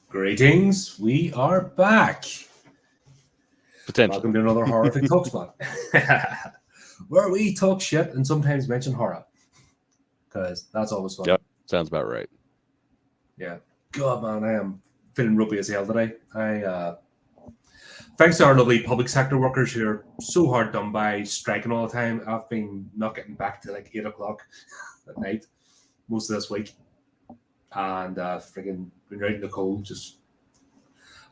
Greetings, we are back. Potentially. Welcome to another Horrific Talk Spot, where we talk shit and sometimes mention horror, because that's always fun. Yep, sounds about right. Yeah. God, man, I am feeling ropey as hell today. Thanks to our lovely public sector workers who are so hard done by, striking all the time. I've been not getting back to like 8 o'clock at night most of this week, and freaking been right in the cold. Just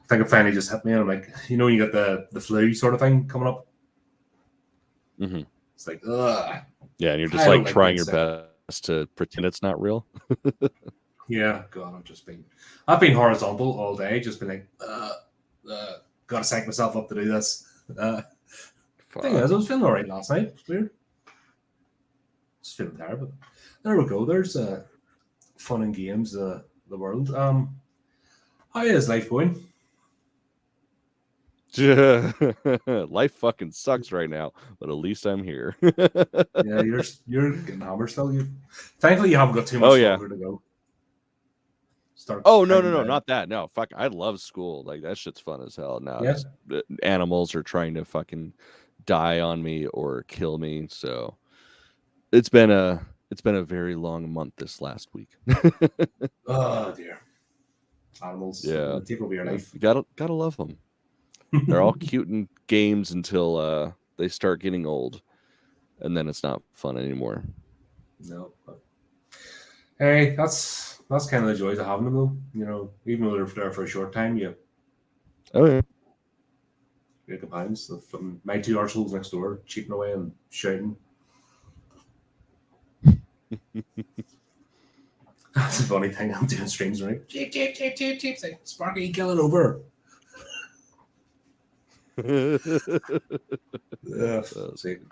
I think it finally just hit me, and I'm like, you got the flu sort of thing coming up. Mm-hmm. It's like, ugh. Yeah, and you're just like trying your best to pretend it's not real. Yeah, God, I've been horizontal all day, just been like, gotta psych myself up to do this. Thing is, I was feeling all right last night. It's weird. Just feeling terrible. There we go. There's fun and games, the world. How is life going? Life fucking sucks right now, but at least I'm here. Yeah, you're getting hammered still. Thankfully you haven't got too much longer to go. No, not that. No, fuck, I love school. Like that shit's fun as hell. Now animals are trying to fucking die on me or kill me. So it's been a very long month this last week. Oh dear. Animals. Yeah. Take over your life. You gotta love them. They're all cute in games until they start getting old, and then it's not fun anymore. No. Hey, that's kind of the joys of having them, though. Even though they're there for a short time, you. Oh yeah. Your companions. My two arseholes next door, cheating away and shouting. That's a funny thing. I'm doing streams, right? Cheep. Like, Sparky, kill it over. Yeah,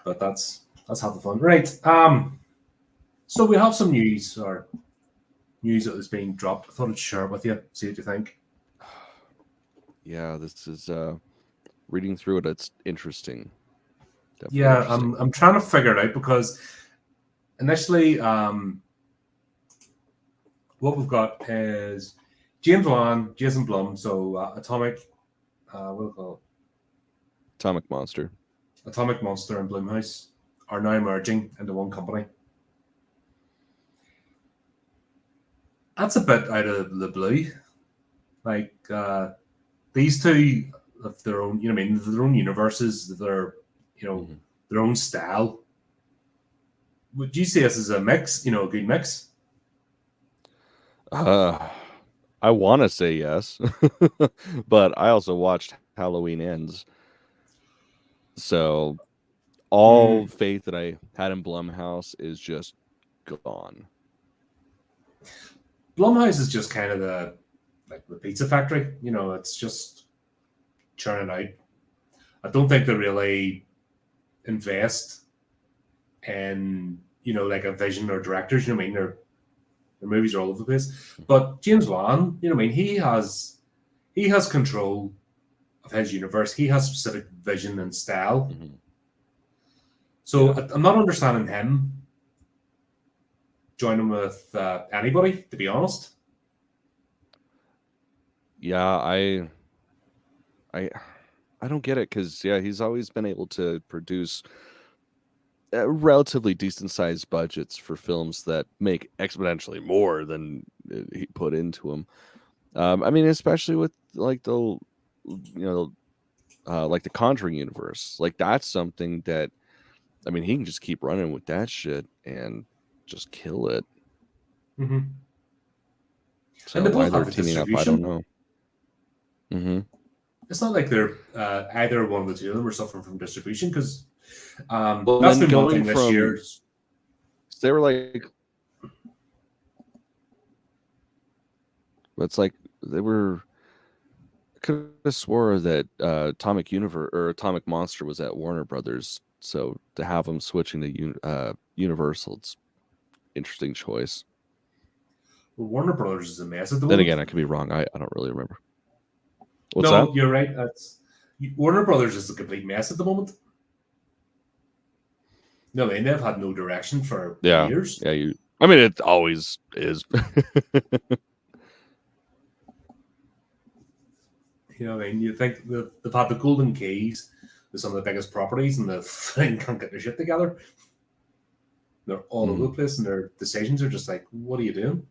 but that's half the fun, right? So we have some news that is being dropped. I thought I'd share it with you. See what you think. Yeah, this is reading through it. It's interesting. Definitely interesting. I'm trying to figure it out because initially, what we've got is James Wan, Jason Blum, so Atomic, what do we call it? Atomic Monster, and Blumhouse are now merging into one company. That's a bit out of the blue. Like these two have their own, their own universes, their own style. Would you see this as a mix? A good mix? I want to say yes, but I also watched Halloween Ends. So all faith that I had in Blumhouse is just gone. Blumhouse is just kind of the pizza factory. It's just churning out. I don't think they really invest in, like a vision or directors. Their movies are all over the place. But James Wan, he has control of his universe. He has specific vision and style. Mm-hmm. So I'm not understanding him joining with anybody, to be honest. Yeah, I don't get it because he's always been able to produce relatively decent sized budgets for films that make exponentially more than he put into them. Especially with like the like the Conjuring universe, like that's something that he can just keep running with that shit and just kill it. Mm-hmm. So and why they're teaming up, I don't know. Mm-hmm. It's not like they're either one of the two of them are suffering from distribution because that's been one thing this year. They were like, it's like they were. I could have swore that Atomic Monster was at Warner Brothers. So to have them switching to Universal, it's interesting choice. Well, Warner Brothers is a mess at the moment. Then again, I could be wrong. I don't really remember. What's that? You're right. Warner Brothers is a complete mess at the moment. No, they've had no direction for years. Yeah, it always is. You know what I mean? You think they've had the golden keys to some of the biggest properties, and the thing can't get their shit together. They're all over the place, and their decisions are just like, what are you doing?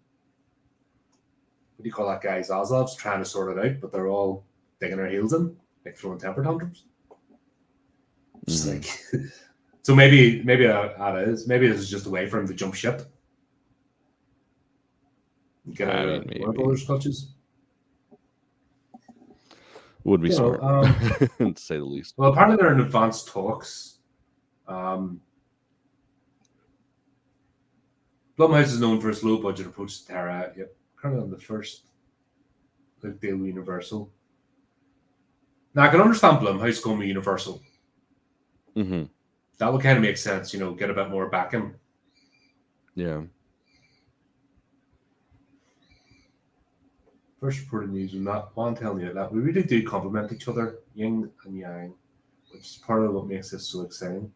What do you call that guy? Zazov's trying to sort it out, but they're all digging their heels in, like throwing temper tantrums. Just like, so maybe that is. Maybe this is just a way for him to jump ship. Get out of Warner Brothers clutches. Would be smart, to say the least. Well, apparently they're in advanced talks. Blumhouse is known for its low-budget approach to Terra. Yep, currently on the first deal with Universal. Now, I can understand Blumhouse going with Universal. Mm-hmm. That would kind of make sense, you know, get a bit more backing. Yeah. First reported news on that one telling you that we really do complement each other, yin and yang, which is part of what makes this so exciting.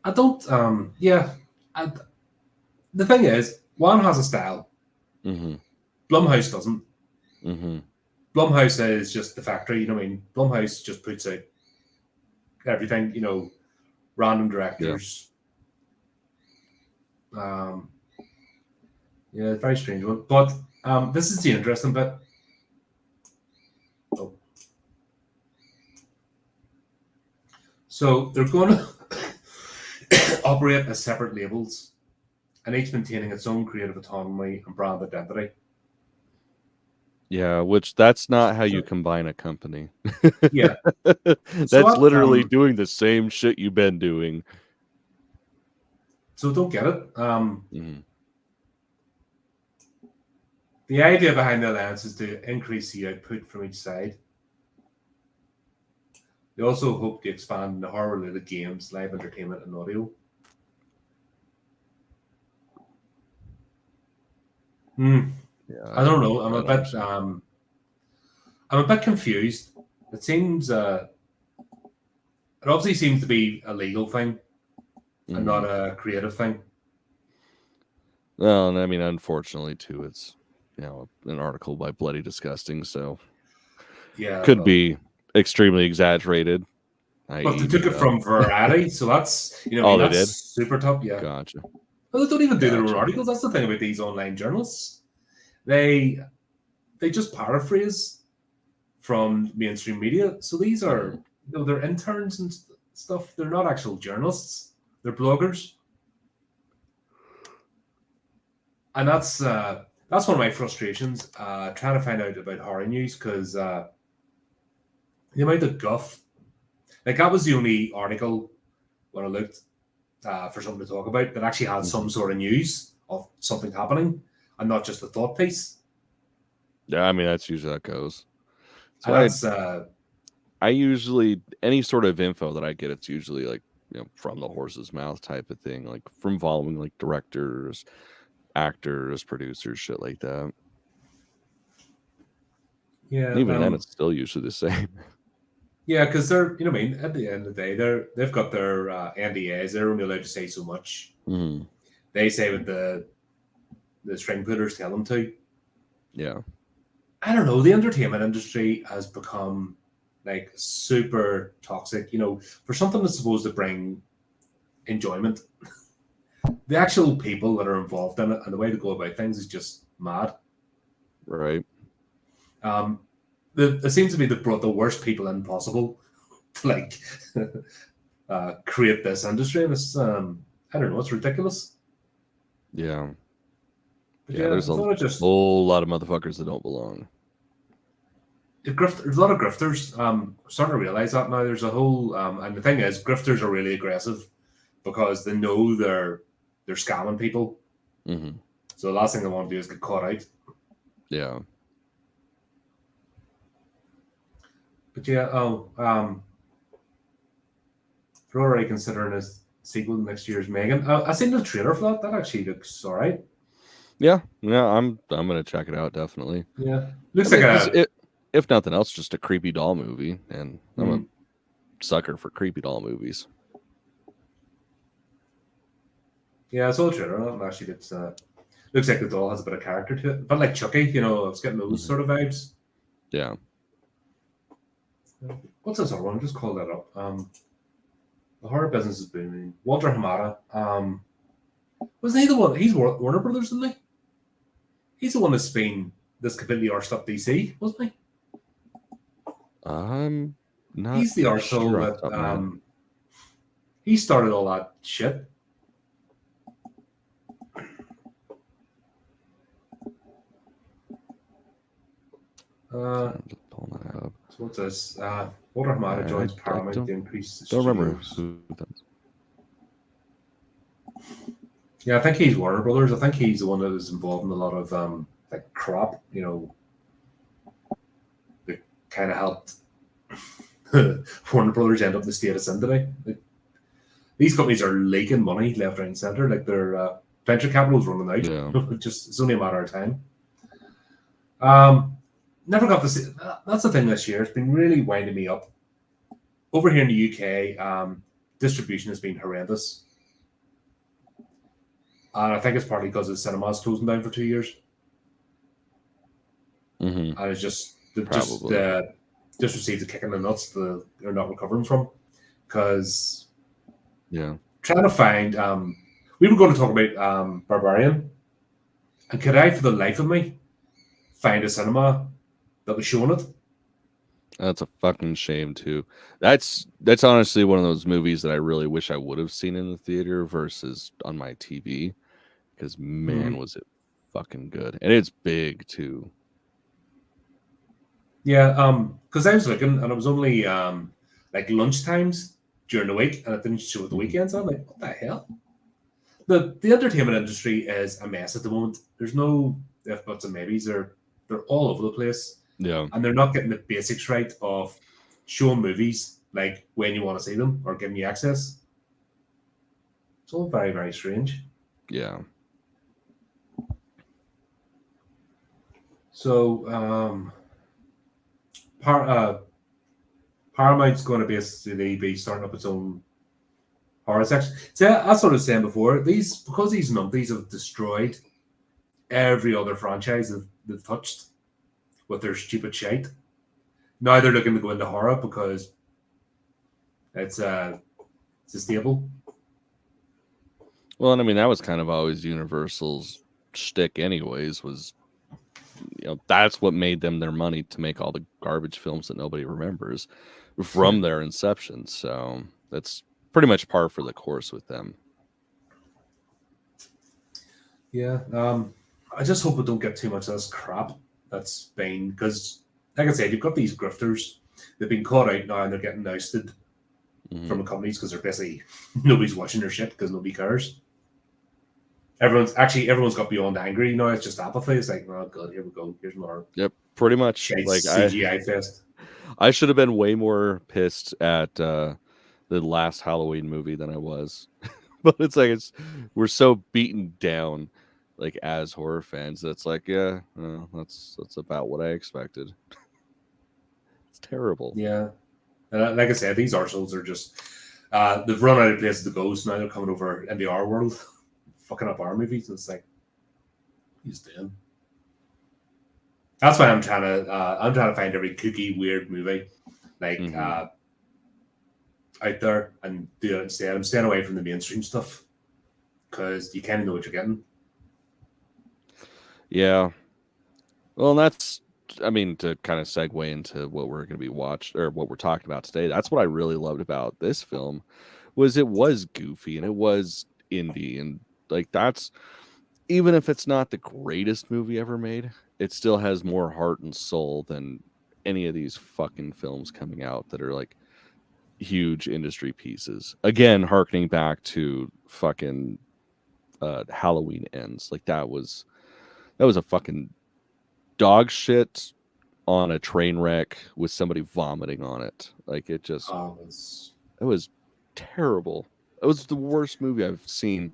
I don't, the thing is, Wan has a style. Mm-hmm. Blumhouse doesn't. Mm-hmm. Blumhouse is just the factory, you know what I mean? Blumhouse just puts out everything, you know, random directors. Yeah. Yeah, it's a very strange one. But this is the interesting bit. Oh. So they're going to operate as separate labels, and each maintaining its own creative autonomy and brand identity. Yeah, which that's not how you combine a company. Yeah. That's literally doing the same shit you've been doing. So don't get it. The idea behind the alliance is to increase the output from each side. They also hope to expand the horror-related games, live entertainment, and audio. Yeah, I don't know. I'm a bit confused. It seems it obviously seems to be a legal thing and not a creative thing. Well, and I mean, unfortunately, too, it's, you know, an article by Bloody Disgusting, so yeah, could be extremely exaggerated. But they took it from Variety, so that's, you know, oh, that's they did? super top. Yeah, gotcha. Well, they don't even do their own articles. That's the thing about these online journalists. They just paraphrase from mainstream media. So these are, you know, they're interns and stuff. They're not actual journalists. They're bloggers. And that's one of my frustrations, trying to find out about horror news, because the amount of guff, like that was the only article when I looked for something to talk about that actually had some sort of news of something happening and not just a thought piece. Yeah, I mean, that's usually how it goes. So that's I usually, any sort of info that I get, it's usually like, you know, from the horse's mouth type of thing, like from following like directors, actors, producers, shit like that. Yeah, and even then, it's still usually the same. Yeah, because they're, you know what I mean, at the end of the day, they've got their NDAs. They're only allowed to say so much. They say what the string pullers tell them to. Yeah. I don't know. The entertainment industry has become like super toxic. You know, for something that's supposed to bring enjoyment, the actual people that are involved in it and the way to go about things is just mad. Right. It seems to me they've brought the worst people in possible to like create this industry, and it's I don't know, it's ridiculous. Yeah. Yeah, there's a whole lot of motherfuckers that don't belong. There's a lot of grifters. I'm starting to realize that now. There's a whole and the thing is, grifters are really aggressive because they know they're scamming people. So the last thing they want to do is get caught out. Yeah. But yeah, for already considering a sequel next year's Megan. I seen the trailer for that. That actually looks all right. Yeah, I'm gonna check it out, definitely. Yeah, looks like if nothing else, just a creepy doll movie, and I'm a sucker for creepy doll movies. Yeah, I saw the trailer. That actually looks Looks like the doll has a bit of character to it, but like Chucky, you know, I was getting those sort of vibes. Yeah. What's this other one? Just call that up. The horror business has been Walter Hamada. Wasn't he the one? He's Warner Brothers, isn't he? He's the one that's been this completely arsed up DC, wasn't he? I'm not. He's the arsehole that he started all that shit. So what's this? Walter Hamada joins Paramount to increase the don't remember who that is. Yeah, I think he's Warner Brothers. I think he's the one that was involved in a lot of like crap, you know, that kind of helped Warner Brothers end up in the state it's in today. Like, these companies are leaking money left, right, and center. Like their venture capital is running out. Yeah. It's only a matter of time. Never got to see. That's the thing this year. It's been really winding me up. Over here in the UK, distribution has been horrendous. And I think it's partly because the cinema's closing down for 2 years. Mm-hmm. And it's just received a kick in the nuts that they're not recovering from. Because trying to find we were going to talk about Barbarian, and could I for the life of me find a cinema that was showing it? That's a fucking shame too. That's honestly one of those movies that I really wish I would have seen in the theater versus on my TV. Because man, was it fucking good, and it's big too. Yeah, because I was looking, and it was only like lunch times during the week, and it didn't show at the weekends. I'm like, what the hell? The entertainment industry is a mess at the moment. There's no if buts and maybes. They're all over the place. Yeah, and they're not getting the basics right of showing movies like when you want to see them or giving you access. It's all very, very strange. Yeah. So Paramount's going to basically be starting up its own horror section. So that's what I was saying before. Because these numpties have destroyed every other franchise they've touched with their stupid shite. Now they're looking to go into horror because it's stable. Well, and I mean that was kind of always Universal's shtick, anyways. Was that's what made them their money to make all the garbage films that nobody remembers from their inception. So that's pretty much par for the course with them. Yeah, I just hope we don't get too much of this crap that's been, because like I said, you've got these grifters. They've been caught out now and they're getting ousted from the companies because they're basically nobody's watching their shit because nobody cares. Everyone's got beyond angry now. It's just apathy. It's like, oh god, here we go. Here's more. Yep, pretty much. Like CGI fest. I should have been way more pissed at the last Halloween movie than I was, but it's like we're so beaten down, like as horror fans. That's like, yeah, that's about what I expected. It's terrible. Yeah, and like I said, these arseholes are just they've run out of places to go, so now they're coming over in the R world. Fucking up our movies. It's like he's doing. That's why I'm trying to find every kooky weird movie like out there and do it instead. I'm staying away from the mainstream stuff because you kind of know what you're getting. Yeah, well, that's to kind of segue into what we're going to be watched or what we're talking about today. That's what I really loved about this film was it was goofy and it was indie and. Like that's even if it's not the greatest movie ever made, it still has more heart and soul than any of these fucking films coming out that are like huge industry pieces. Again, harkening back to fucking Halloween Ends. Like that was a fucking dog shit on a train wreck with somebody vomiting on it. Like it just it was terrible. It was the worst movie I've seen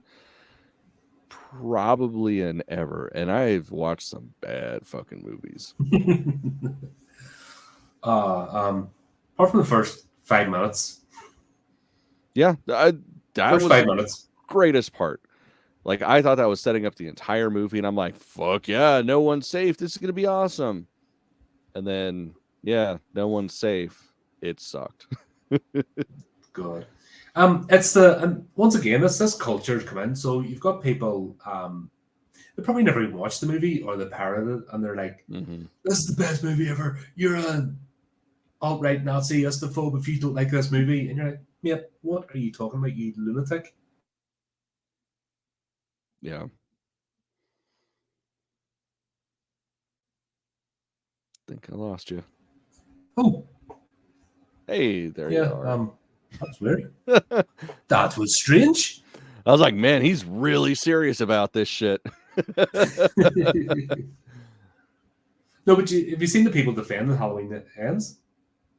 probably in ever, and I've watched some bad fucking movies. Apart from the first 5 minutes. Yeah, that first was 5 minutes. Greatest part. Like, I thought that was setting up the entire movie, and I'm like, fuck yeah, no one's safe. This is gonna be awesome. And then, yeah, no one's safe. It sucked. Good. It's the and once again, it's this culture come in. So you've got people they probably never even watched the movie or they parroted it, and they're like, "This is the best movie ever. You're an alt-right Nazi, Istaphobe if you don't like this movie." And you're like, "Mate, what are you talking about, you lunatic?" Yeah. Think I lost you. Oh, hey, there you are. That's weird. That was strange. I was like, man, he's really serious about this shit. No, but have you seen the people defending Halloween Ends?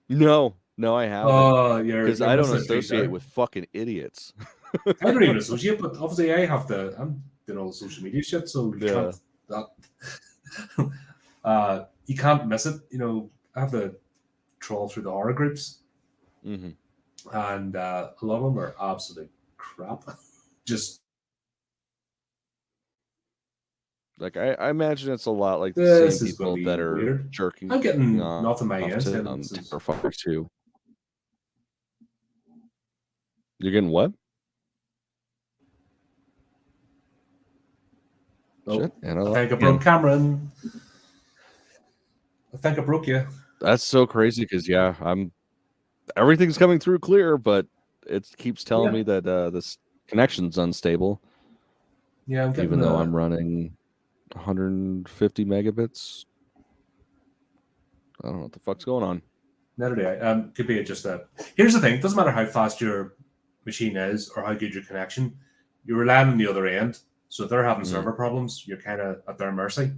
No, I haven't. Oh, because I don't associate with fucking idiots. I don't even associate, but obviously I have to. I'm doing all the social media shit, so you can't. You can't miss it. You know, I have to trawl through the horror groups, and a lot of them are absolute crap. Just like I imagine it's a lot like the same people that are weird. jerking. I'm getting nothing my hands to Terrifier too. You're getting what? Oh, shit. And I think I broke Cameron. I think I broke you. That's so crazy because everything's coming through clear, but it keeps telling me that this connection's unstable. Yeah, I'm even though I'm running 150 megabits. I don't know what the fuck's going on. Neither do I. Could be just a. Here's the thing: it doesn't matter how fast your machine is or how good your connection, you're relying on the other end. So if they're having server problems, you're kind of at their mercy.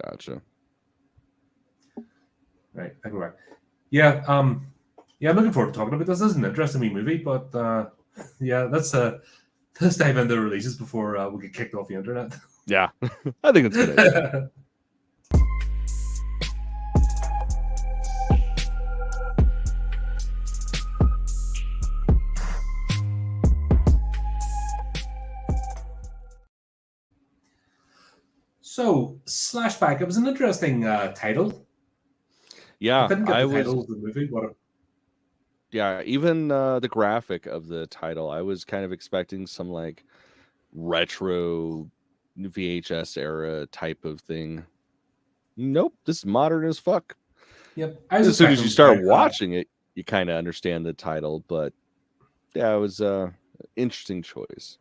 Gotcha. Right, I go back. Yeah, I'm looking forward to talking about this. This is an interesting movie, but let's dive into the releases before we get kicked off the internet. Yeah, I think that's good. So, Slashback, it was an interesting title. Yeah, I didn't get the title of the movie. Yeah, even the graphic of the title, I was kind of expecting some like retro VHS era type of thing. Nope, this is modern as fuck. Yep. As soon as you start watching it, you kind of understand the title, but yeah, it was an interesting choice.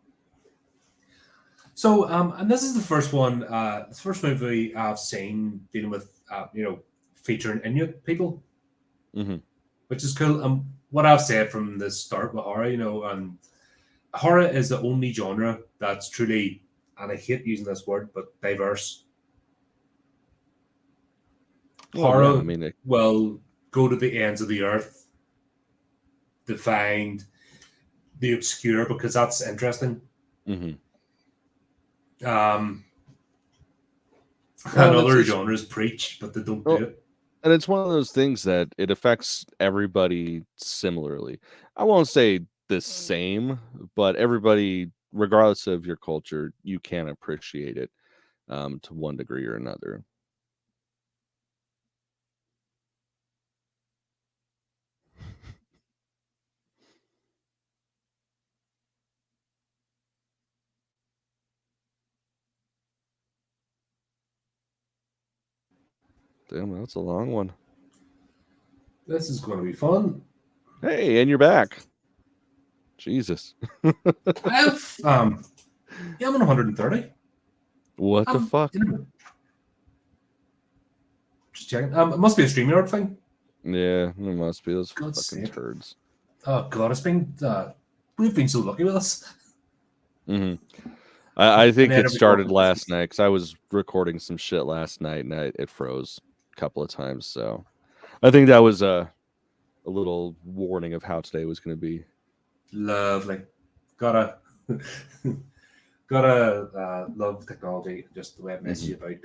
So, and this is the first one, the first movie I've seen dealing with, featuring Inuit people, which is cool. What I've said from the start with horror, horror is the only genre that's truly, and I hate using this word, but diverse. Horror will go to the ends of the earth to find the obscure because that's interesting. And other genres preach, but they don't do it. And it's one of those things that it affects everybody similarly. I won't say the same, but everybody, regardless of your culture, you can appreciate it to one degree or another. Damn, that's a long one. This is going to be fun. Hey, and you're back. Jesus. I have, I'm on 130. What the fuck? Just checking. It must be a StreamYard thing. Yeah, it must be those fucking turds. Oh god, it's been we've been so lucky with this. I think it started last night because I was recording some shit last night and it froze a couple of times. So I think that was a little warning of how today was going to be. Lovely. Gotta love technology, just the way it messes you about.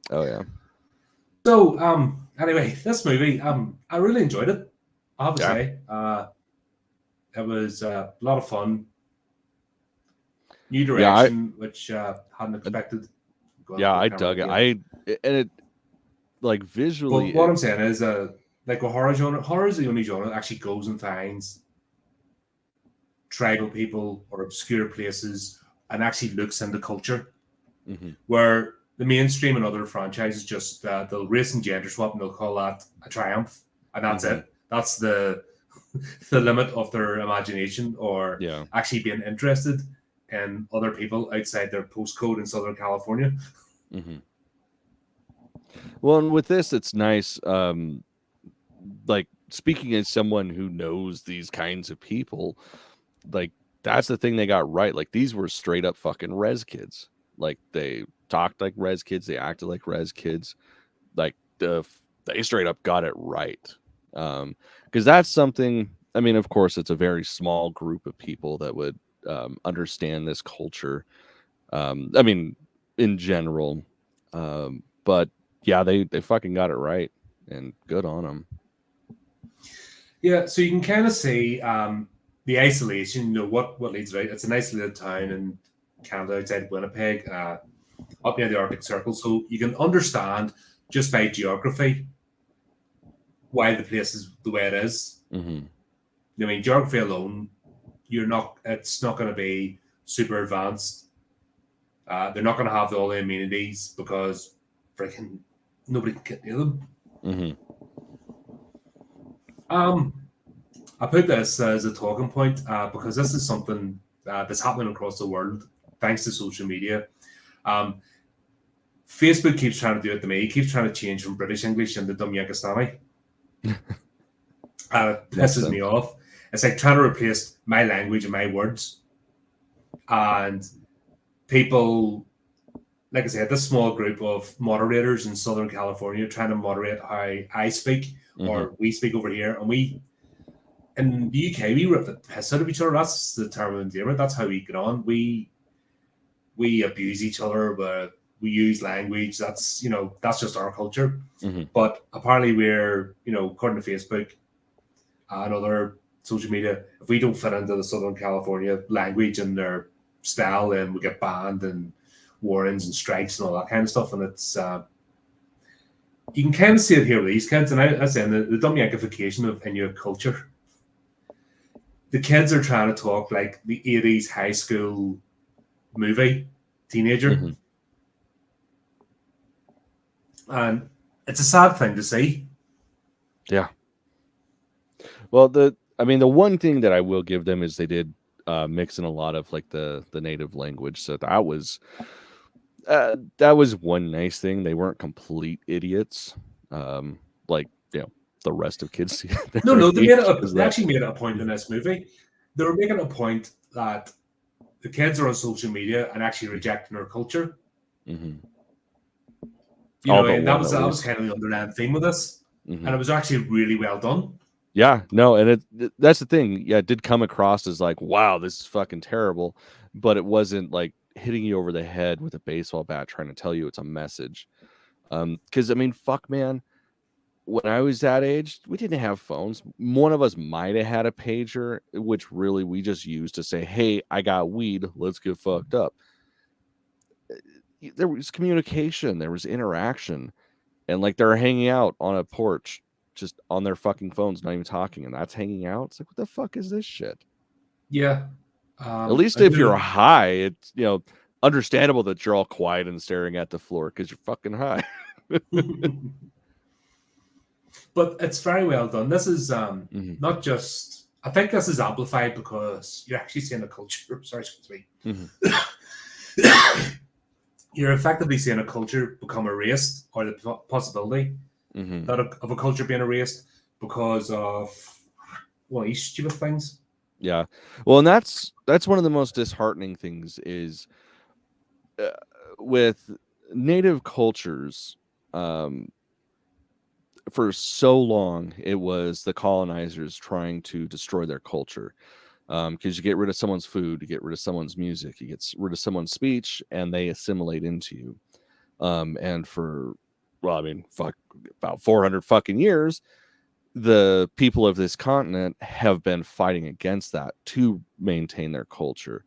Oh yeah. So anyway, this movie I really enjoyed it. I have to say, it was a lot of fun. new direction, which hadn't expected. I dug it. And it like visually. But what I'm saying is, like a horror genre, horror is the only genre that actually goes and finds tribal people or obscure places and actually looks into culture. Where the mainstream and other franchises just they'll race and gender swap and they'll call that a triumph, and that's it. That's the limit of their imagination, or actually being interested in other people outside their postcode in Southern California. Well, and with this, it's nice. Like, speaking as someone who knows these kinds of people, like, that's the thing they got right. Like, these were straight up fucking res kids. Like, they talked like res kids, they acted like res kids. Like, they straight up got it right. Because that's something. I mean, of course, it's a very small group of people that would understand this culture. I mean, in general, but yeah, they fucking got it right, and good on them. Yeah, so you can kind of see the isolation. You know what leads right. It's an isolated town in Canada outside Winnipeg, up near the Arctic Circle. So you can understand just by geography why the place is the way it is. I mean, geography alone, it's not going to be super advanced. They're not going to have all the amenities because freaking nobody can get near them. I put this as a talking point because this is something that's happening across the world thanks to social media. Facebook keeps trying to do it to me. He keeps trying to change from British English into Dum Yankistani. It pisses me off. It's like trying to replace my language and my words. And people, like I said, this small group of moderators in Southern California trying to moderate how I speak or we speak over here. And in the UK, we rip the piss out of each other. That's the term of endearment. That's how we get on. We abuse each other, but we use language. That's just our culture. But apparently we're, according to Facebook and other social media, if we don't fit into the Southern California language and their style, then we get banned and warnings and strikes and all that kind of stuff. And it's you can kind of see it here with these kids. And I say the dumb yankification of Inuit culture. The kids are trying to talk like the 80s high school movie teenager. And it's a sad thing to see. Yeah. Well, the one thing that I will give them is they did mix in a lot of like the native language. So that was one nice thing. They weren't complete idiots. Like, the rest of kids. No, they actually made it a point in this movie. They were making a point that the kids are on social media and actually rejecting our culture. And that was kind of the underlying theme of this. And it was actually really well done. Yeah, no, and that's the thing. Yeah, it did come across as like, wow, this is fucking terrible. But it wasn't like hitting you over the head with a baseball bat trying to tell you it's a message. Because, I mean, fuck, man. When I was that age, we didn't have phones. One of us might have had a pager, which really we just used to say, hey, I got weed. Let's get fucked up. There was communication. There was interaction. And like they're hanging out on a porch, just on their fucking phones, not even talking. And that's hanging out. It's like, what the fuck is this shit? Yeah. At least if you're high, it's, understandable that you're all quiet and staring at the floor because you're fucking high. But it's very well done. This is not just. I think this is amplified because you're actually seeing a culture. Sorry, excuse me. You're effectively seeing a culture become erased, or the possibility that of a culture being erased because of these stupid things. Yeah, well, and that's one of the most disheartening things is with native cultures. For so long, it was the colonizers trying to destroy their culture. Because you get rid of someone's food, you get rid of someone's music, you get rid of someone's speech, and they assimilate into you. And for, about 400 fucking years, the people of this continent have been fighting against that to maintain their culture.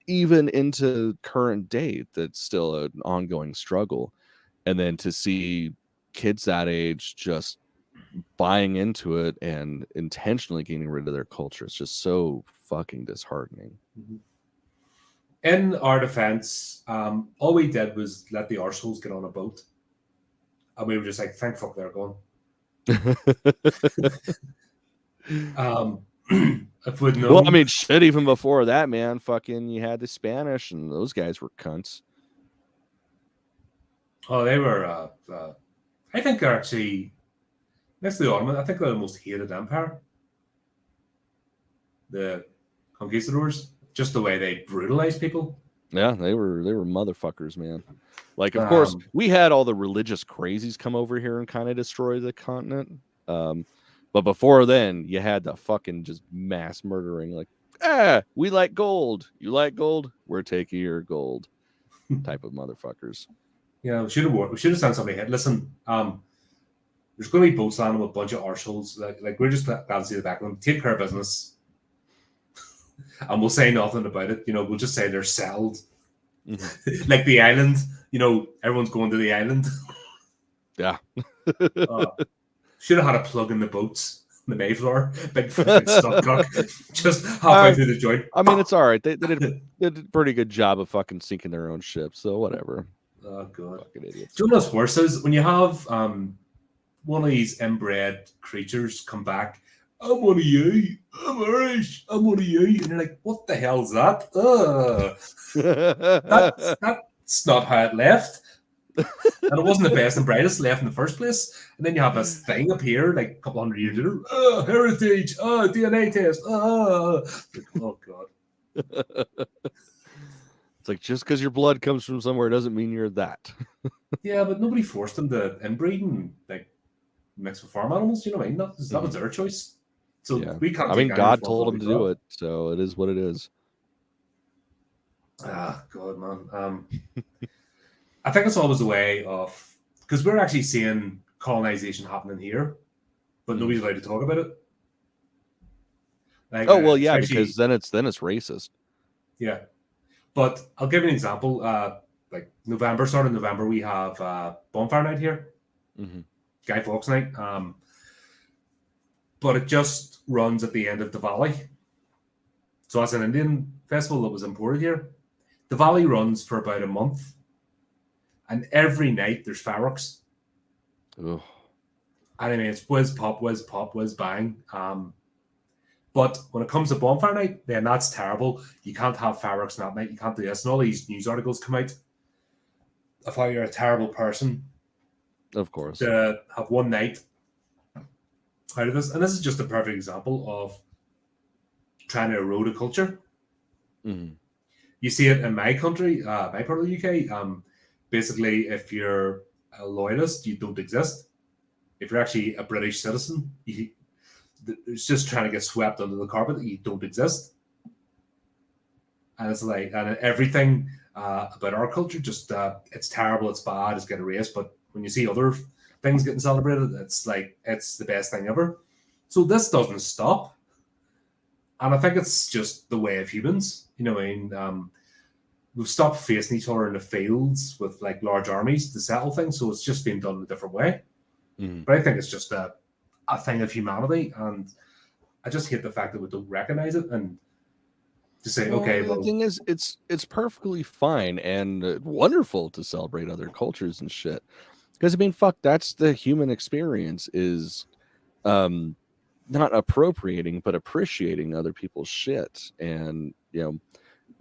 even into current day. That's still an ongoing struggle. And then to see kids that age just buying into it and intentionally getting rid of their culture, it's just so fucking disheartening. In our defense, all we did was let the arseholes get on a boat. And we were just like, thank fuck they're gone. If we'd known... Well, I mean, shit, even before that, man, fucking you had the Spanish and those guys were cunts. Oh, they were, I think they're actually, next to the Ottoman, I think they're the most hated empire. The conquistadors, just the way they brutalized people. Yeah, they were motherfuckers, man. Like, of course, we had all the religious crazies come over here and kind of destroy the continent. But before then, you had the fucking just mass murdering. Like, we like gold. You like gold? We're taking your gold. Type of motherfuckers. Yeah, we should have sent somebody ahead. Listen, there's going to be boats landing with a bunch of arseholes. Like we're just glad to see the back of them. Take care of business. And we'll say nothing about it. We'll just say they're settled. Mm-hmm. Like the island, everyone's going to the island. Yeah. Should have had a plug in the boats, the Mayflower, big stopcock, just halfway through the joint. I mean, it's all right. They did a pretty good job of fucking sinking their own ship, so whatever. Oh, God. Fucking idiots. Do you know what's worse is when you have one of these inbred creatures come back, I'm one of you, I'm Irish, I'm one of you, and you're like, what the hell's that? That's not how it left. And it wasn't the best and brightest left in the first place. And then you have this thing appear like a couple hundred years later. Heritage, DNA test. Oh, God. It's like, just because your blood comes from somewhere doesn't mean you're that. Yeah, but nobody forced them to inbreed and like mix with farm animals. You know what I mean? That was their choice. So yeah. We can't. I mean, God told them to do it, so it is what it is. God, man. I think it's always a way of, because we're actually seeing colonization happening here, but nobody's allowed to talk about it. Like, well, yeah, because then it's racist. Yeah, but I'll give you an example. Like start of November, we have bonfire night here, Guy Fawkes night. But it just runs at the end of Diwali. So that's an Indian festival that was imported here. Diwali runs for about a month. And every night there's fireworks. Ugh. And I mean, it's whiz, pop, whiz, bang. But when it comes to bonfire night, then that's terrible. You can't have fireworks that night. You can't do this. And all these news articles come out of how you're a terrible person. Of course. To have one night out of this. And this is just a perfect example of trying to erode a culture. Mm-hmm. You see it in my country, my part of the UK. Basically, if you're a loyalist, you don't exist. If you're actually a British citizen, it's just trying to get swept under the carpet that you don't exist. And it's like, and everything about our culture, just it's terrible, it's bad, it's getting erased. But when you see other things getting celebrated, it's like, it's the best thing ever. So this doesn't stop. And I think it's just the way of humans. You know what I mean? We've stopped facing each other in the fields with like large armies to settle things, so it's just being done in a different way. But I think it's just a thing of humanity, and I just hate the fact that we don't recognize it and just say, okay. Well, the thing is, it's perfectly fine and wonderful to celebrate other cultures and shit. Because I mean, fuck, that's the human experience, is not appropriating but appreciating other people's shit. And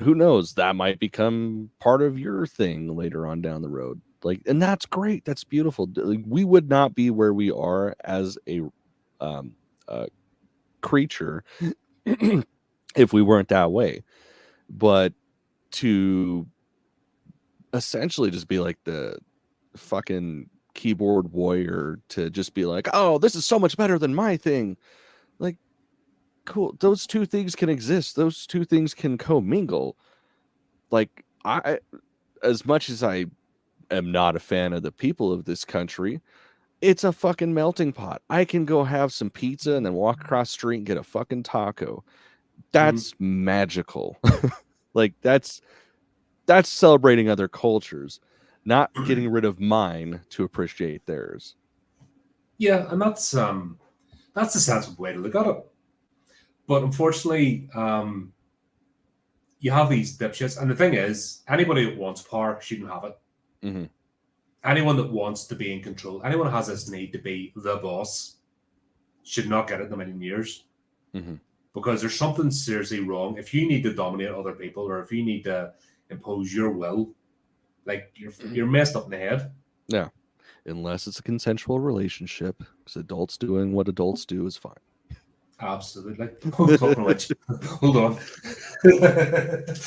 who knows, that might become part of your thing later on down the road. Like, and that's great. That's beautiful. Like, we would not be where we are as a creature if we weren't that way. But to essentially just be like the fucking keyboard warrior, to just be like, oh, this is so much better than my thing. Like, cool. Those two things can exist. Those two things can commingle. Like, I, as much as I am not a fan of the people of this country, it's a fucking melting pot. I can go have some pizza and then walk across the street and get a fucking taco. That's magical. Like that's celebrating other cultures, not getting rid of mine to appreciate theirs. Yeah, and that's the sensible way to look at it. But unfortunately, you have these dipshits, and the thing is, anybody that wants power shouldn't have it. Mm-hmm. Anyone that wants to be in control, anyone who has this need to be the boss, should not get it in a million years. Mm-hmm. Because there's something seriously wrong. If you need to dominate other people, or if you need to impose your will, like you're messed up in the head. Yeah, unless it's a consensual relationship, because adults doing what adults do is fine. Absolutely. Hold on.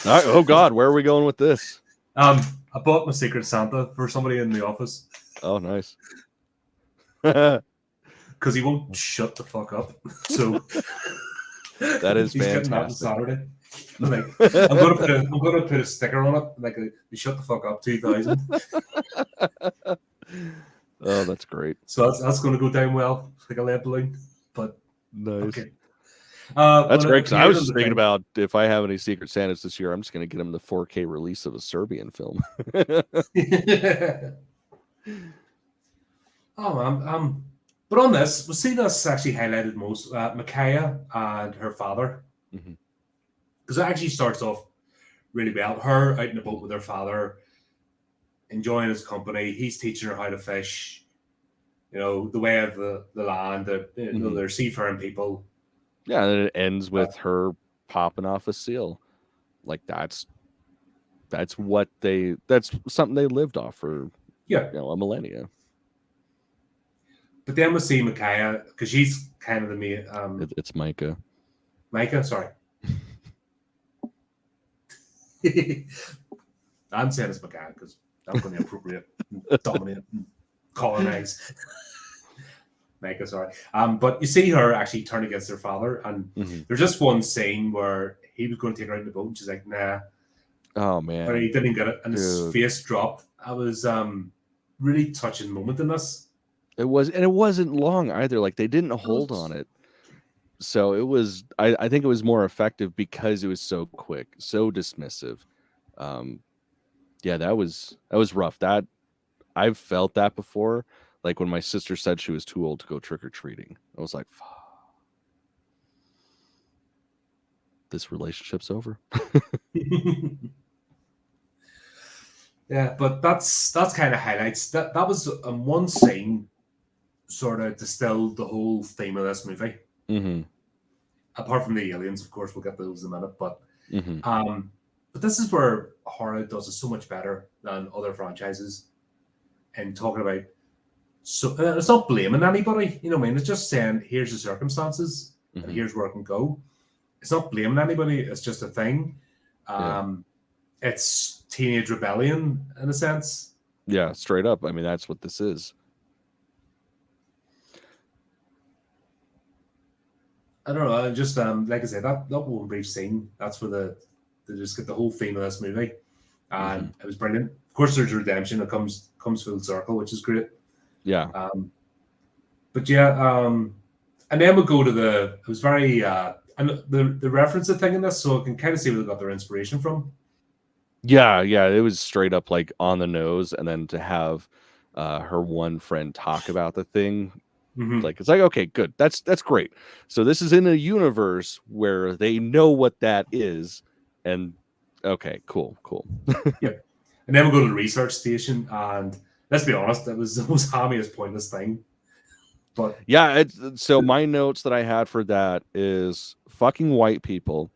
Oh God, where are we going with this? I bought my Secret Santa for somebody in the office. Oh, nice. Because he won't shut the fuck up. So that is he's fantastic. Getting that on Saturday. Like, I'm gonna put a sticker on it, like shut the fuck up 2000. Oh, that's great. So that's gonna go down well, like a lead balloon. But nice. Okay. That's great, because I was just thinking about if I have any Secret Santas this year, I'm just going to get them the 4K release of a Serbian film. But on this, we see this actually highlighted most. Micaiah and her father, because it actually starts off really well. Her out in the boat with her father, enjoying his company. He's teaching her how to fish. You know, the way of the land. They're seafaring people. Yeah, and it ends with her popping off a seal. Like that's something they lived off for a millennia. But then we see Micaiah, because she's kind of the main. It's Micah. Micah, sorry. I'm saying it's Micaiah because that's going to be appropriate, dominate, and colonize. Micah, sorry. But you see her actually turn against her father, and there's just one scene where he was going to take her out in the boat, and she's like, "Nah." Oh man! But he didn't get it, and his face dropped. I was really touching moment in this. It was, and it wasn't long either. Like they didn't hold on it, so it was. I think it was more effective because it was so quick, so dismissive. Yeah, that was rough. That I've felt that before. Like when my sister said she was too old to go trick-or-treating. I was like, fuck. This relationship's over. Yeah, but that's kind of highlights. That was one scene sort of distilled the whole theme of this movie. Apart from the aliens, of course, we'll get those in a minute. But but this is where horror does it so much better than other franchises. And talking about, so it's not blaming anybody, you know what I mean? It's just saying, here's the circumstances, and here's where it can go. It's not blaming anybody, it's just a thing. It's teenage rebellion, in a sense. Yeah, straight up. I mean, that's what this is. I don't know, just like I said, that one brief scene, that's where they just get the whole theme of this movie. And it was brilliant. Of course, there's redemption that comes full circle, which is great. Yeah. But yeah, and then we'll go to it was very and the reference thing in this, so I can kind of see where they got their inspiration from. Yeah, it was straight up like on the nose, and then to have her one friend talk about the thing, like it's like, okay, good, that's great. So this is in a universe where they know what that is, and okay, cool. Yep. And then we'll go to the research station, and let's be honest, it was the most hammiest, pointless thing. But yeah, so my notes that I had for that is fucking white people,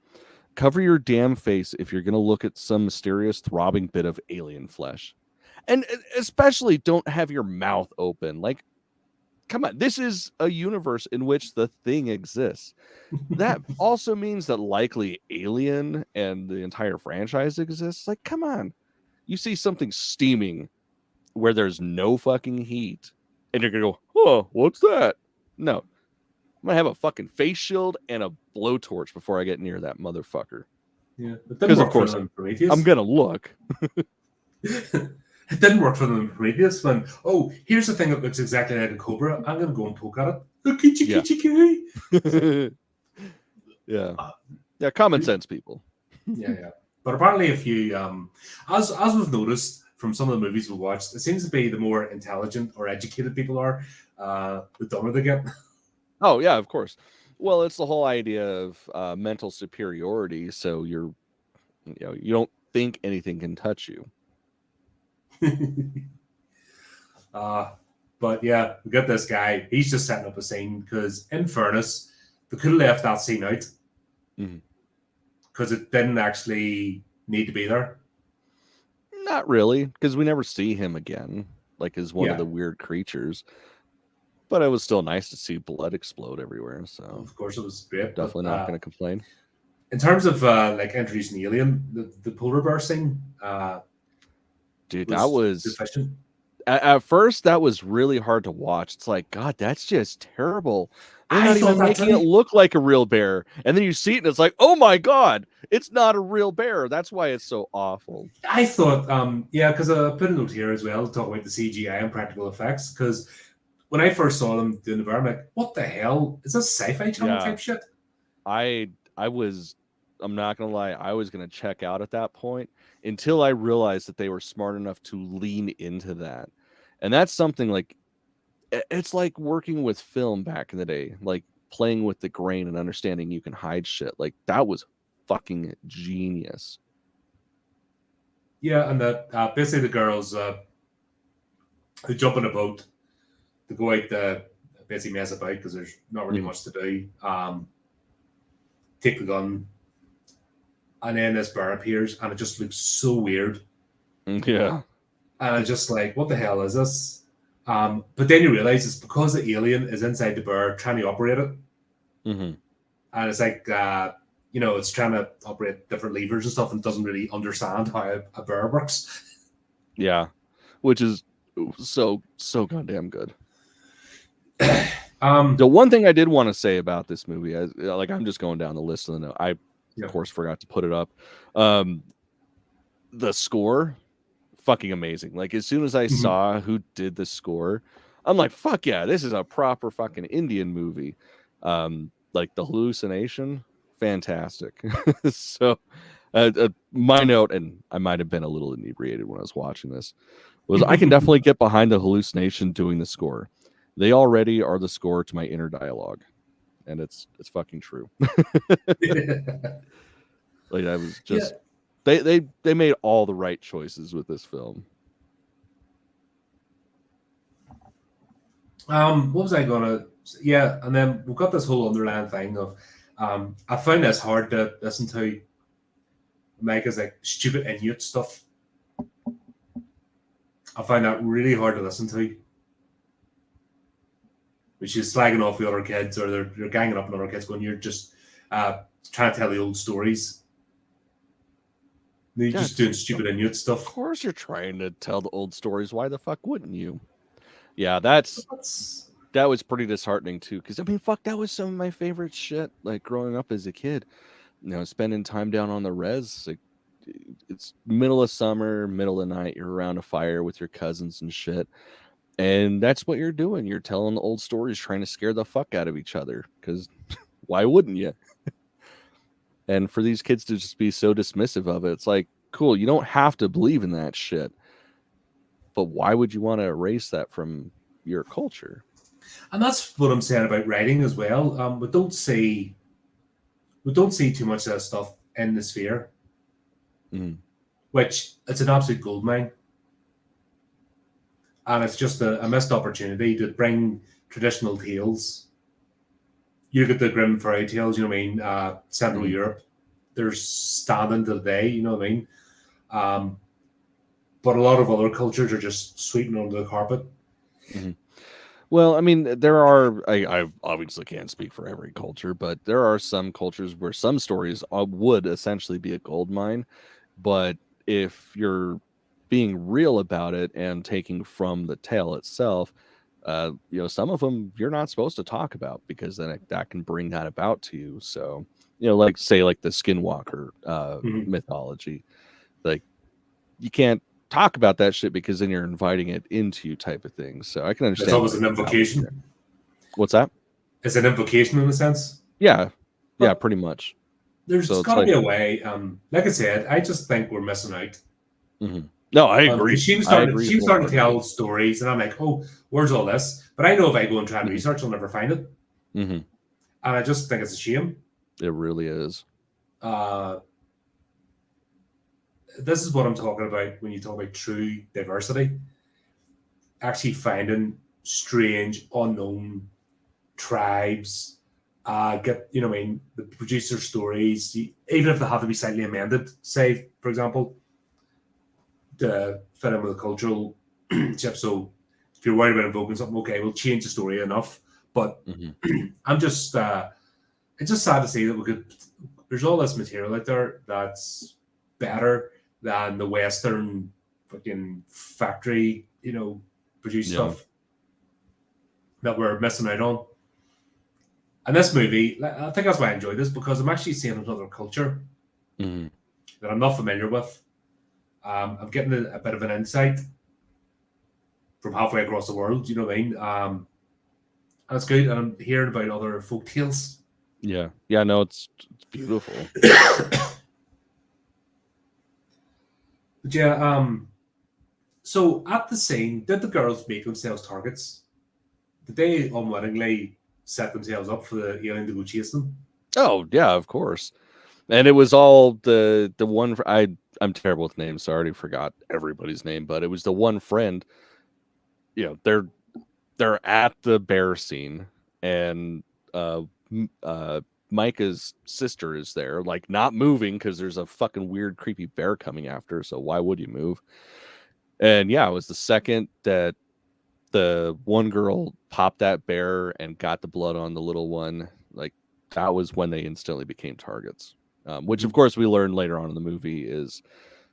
cover your damn face if you're going to look at some mysterious throbbing bit of alien flesh. And especially don't have your mouth open. Like, come on, this is a universe in which the thing exists. That also means that likely Alien and the entire franchise exists. Like, come on. You see something steaming where there's no fucking heat, and you're going to go, oh, what's that? No. I'm going to have a fucking face shield and a blowtorch before I get near that motherfucker. Yeah. Because, of course, I'm going to look. It didn't work for them in Prometheus when, oh, here's the thing that looks exactly like a cobra. I'm going to go and poke at it. Yeah. Yeah, common sense, people. Yeah. But apparently, if you as we've noticed from some of the movies we watched, it seems to be the more intelligent or educated people are, the dumber they get. Oh yeah, of course. Well, it's the whole idea of mental superiority. So you don't think anything can touch you. But yeah, we got this guy. He's just setting up a scene because, in fairness, they could have left that scene out because it didn't actually need to be there. Not really, because we never see him again, like as one of the weird creatures. But it was still nice to see blood explode everywhere. So of course it was great. Definitely not going to complain. In terms of like introducing the alien, the polar bear scene, dude, that was deficient. At first, that was really hard to watch. It's like, God, that's just terrible. They're not even making it look like a real bear. And then you see it and it's like, oh my God, it's not a real bear. That's why it's so awful. I thought, because I put a note here as well to talk about the CGI and practical effects. Because when I first saw them doing the bear, I'm like, what the hell? Is this sci-fi channel type shit? I'm not going to lie, I was going to check out at that point until I realized that they were smart enough to lean into that. And that's something like, it's like working with film back in the day, like playing with the grain and understanding you can hide shit. Like that was fucking genius. Yeah, and that basically the girls who jump in a boat to go out basically mess about because there's not really much to do. Take the gun, and then this bear appears, and it just looks so weird. Yeah. And I'm just like, what the hell is this? But then you realize it's because the alien is inside the bear trying to operate it. Mm-hmm. And it's like, it's trying to operate different levers and stuff and doesn't really understand how a bear works. Yeah. Which is so goddamn good. The one thing I did want to say about this movie, I'm just going down the list of the note. I, of course, forgot to put it up. The score, fucking amazing. Like, as soon as I saw who did the score, I'm like, fuck yeah, this is a proper fucking Indian movie. Like, the hallucination, fantastic. So, my note, and I might have been a little inebriated when I was watching this, was I can definitely get behind the hallucination doing the score. They already are the score to my inner dialogue, and it's fucking true. Like, I was just they made all the right choices with this film. What was I gonna? Yeah, and then we've got this whole underlying thing of I find this hard to listen to. Mike is like stupid Inuit stuff. I find that really hard to listen to. Which is slagging off the other kids, or they're ganging up on other kids when you're just trying to tell the old stories. You're just doing stupid Inuit stuff. Of course you're trying to tell the old stories. Why the fuck wouldn't you? Yeah, that was pretty disheartening too. Because I mean, fuck, that was some of my favorite shit. Like growing up as a kid, spending time down on the res. Like it's middle of summer, middle of the night. You're around a fire with your cousins and shit. And that's what you're doing. You're telling old stories, trying to scare the fuck out of each other. Because why wouldn't you? And for these kids to just be so dismissive of it, it's like, cool, you don't have to believe in that shit. But why would you want to erase that from your culture? And that's what I'm saying about writing as well. We don't see too much of that stuff in the Sphere. Which it's an absolute goldmine. And it's just a missed opportunity to bring traditional tales. You look at the Grimm fairy tales, you know what I mean? Central Europe, they're standing today, you know what I mean? But a lot of other cultures are just sweeping under the carpet. Well, I mean, there are, I obviously can't speak for every culture, but there are some cultures where some stories would essentially be a gold mine. But if you're being real about it and taking from the tale itself, some of them you're not supposed to talk about because then that can bring that about to you. So, like say like the Skinwalker mythology, like you can't talk about that shit because then you're inviting it into you type of thing. So I can understand. It's always an invocation. What's that? It's an invocation in a sense. Yeah, pretty much. There's So it's got to like, be a way. Like I said, I just think we're missing out. No, I agree. She was I starting. agree She was starting to wholeheartedly. tell stories, and I'm like, oh, where's all this? But I know if I go and try and Mhm. research, I'll never find it. Mhm. And I just think it's a shame. It really is. This is what I'm talking about when you talk about true diversity. Actually finding strange, unknown tribes. Get you know, what I mean, the producer stories, even if they have to be slightly amended. Say, for example, to fit in with the cultural shift. So, if you're worried about invoking something, okay, we'll change the story enough. But I'm just, it's just sad to see that we could. There's all this material out there that's better than the Western fucking factory, produced stuff that we're missing out on. And this movie, I think that's why I enjoy this because I'm actually seeing another culture that I'm not familiar with. I'm getting a bit of an insight from halfway across the world. You know what I mean? And it's good. And I'm hearing about other folk tales. Yeah. No, it's beautiful. But yeah, so at the scene, did the girls make themselves targets? Did they unwittingly set themselves up for the alien to go chase them? Oh yeah, of course. And it was all the one. I'm terrible with names, so I already forgot everybody's name. But it was the one friend. They're at the bear scene, and Micah's sister is there, like not moving because there's a fucking weird, creepy bear coming after her. So why would you move? And yeah, it was the second that the one girl popped that bear and got the blood on the little one. Like that was when they instantly became targets. Which of course we learn later on in the movie is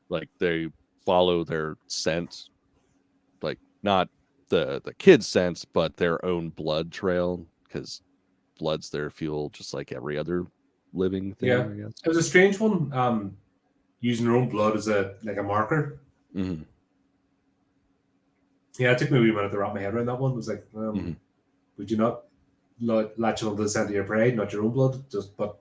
like they follow their scent, like not the kid's sense, but their own blood trail because blood's their fuel, just like every other living thing. Yeah, I guess it was a strange one. Using their own blood as a marker. Yeah, it took me a wee minute to wrap my head around that one. It was like, would you not latch on to the scent of your prey, not your own blood? But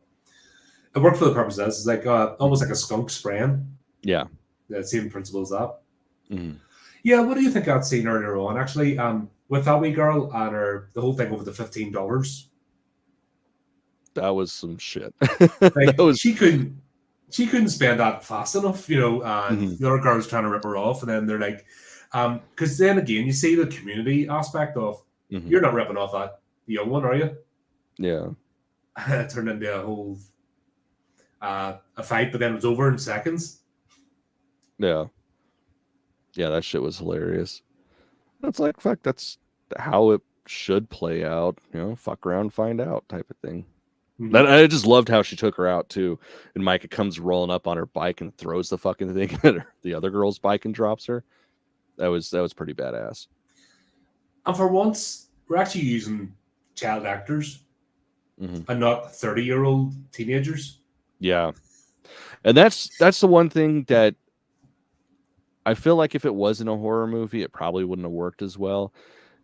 it worked for the purpose of this. It's like almost like a skunk spraying. Yeah, the same principle as that. Yeah, what do you think of that scene earlier on? Actually, with that wee girl and the whole thing over the $15. that was some shit. Like she couldn't spend that fast enough, and the other girl's trying to rip her off, and then they're like, because then again, you see the community aspect of you're not ripping off that young one, are you? Yeah. It turned into a whole a fight, but then it was over in seconds. Yeah, that shit was hilarious. That's like, fuck, that's how it should play out. Fuck around, find out type of thing. I just loved how she took her out too. And Micah comes rolling up on her bike and throws the fucking thing at the other girl's bike and drops her. That was pretty badass. And for once, we're actually using child actors and not 30-year-old teenagers. Yeah. And that's the one thing that I feel like if it wasn't a horror movie, it probably wouldn't have worked as well.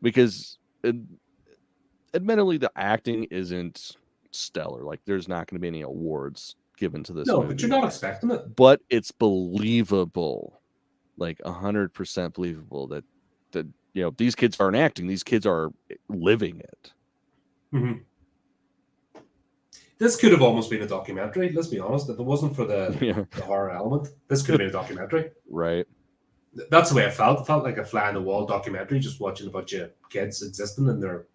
Because admittedly, the acting isn't stellar. Like there's not going to be any awards given to this movie. But you're not expecting it. But it's believable, like 100% believable that these kids aren't acting; these kids are living it. This could have almost been a documentary. Let's be honest. If it wasn't for the horror element, this could have been a documentary. Right. That's the way I felt. It felt like a fly on the wall documentary, just watching a bunch of kids existing in their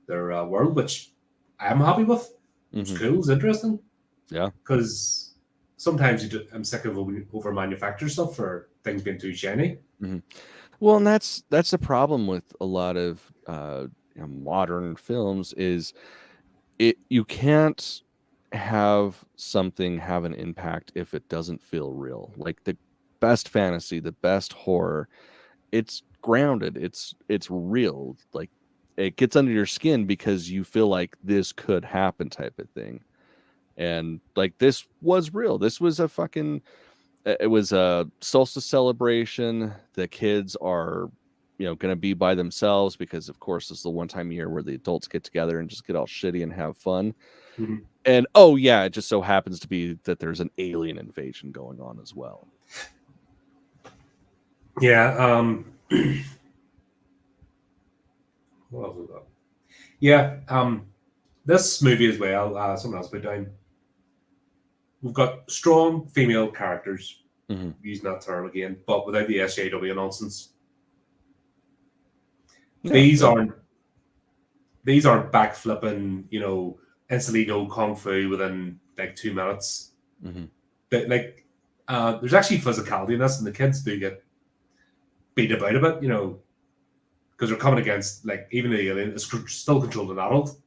world, which I'm happy with. It's cool. It's interesting. Yeah. Because sometimes I'm sick of over manufactured stuff for things being too shiny. Well, and that's the problem with a lot of modern films is you can't have something have an impact if it doesn't feel real. Like the best fantasy, the best horror, it's grounded, it's real. Like it gets under your skin because you feel like this could happen type of thing. And like this was real. This was it was a solstice celebration. The kids are going to be by themselves because, of course, it's the one time a year where the adults get together and just get all shitty and have fun. Mm-hmm. And, oh, yeah, it just so happens to be that there's an alien invasion going on as well. Yeah. What else was that? Yeah. This movie as well, someone else put down. We've got strong female characters, using that term again, but without the SJW nonsense. Yeah, these aren't backflipping, instantly know kung fu within like 2 minutes. But like, there's actually physicality in this, and the kids do get beat about a bit, because they're coming against like even the alien is still controlled an adult.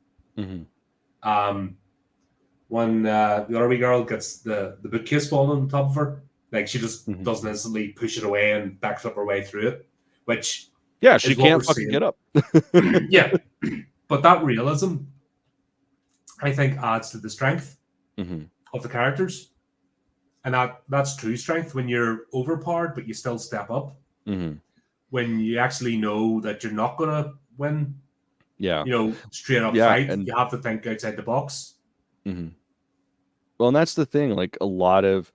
When the other wee girl gets the bookcase falling on top of her, like she just doesn't instantly push it away and backflip her way through it, which she can't fucking get up. Yeah, but that realism, I think, adds to the strength of the characters, and that's true strength when you're overpowered, but you still step up. When you actually know that you're not gonna win, straight up fight, and you have to think outside the box. Well, and that's the thing. Like a lot of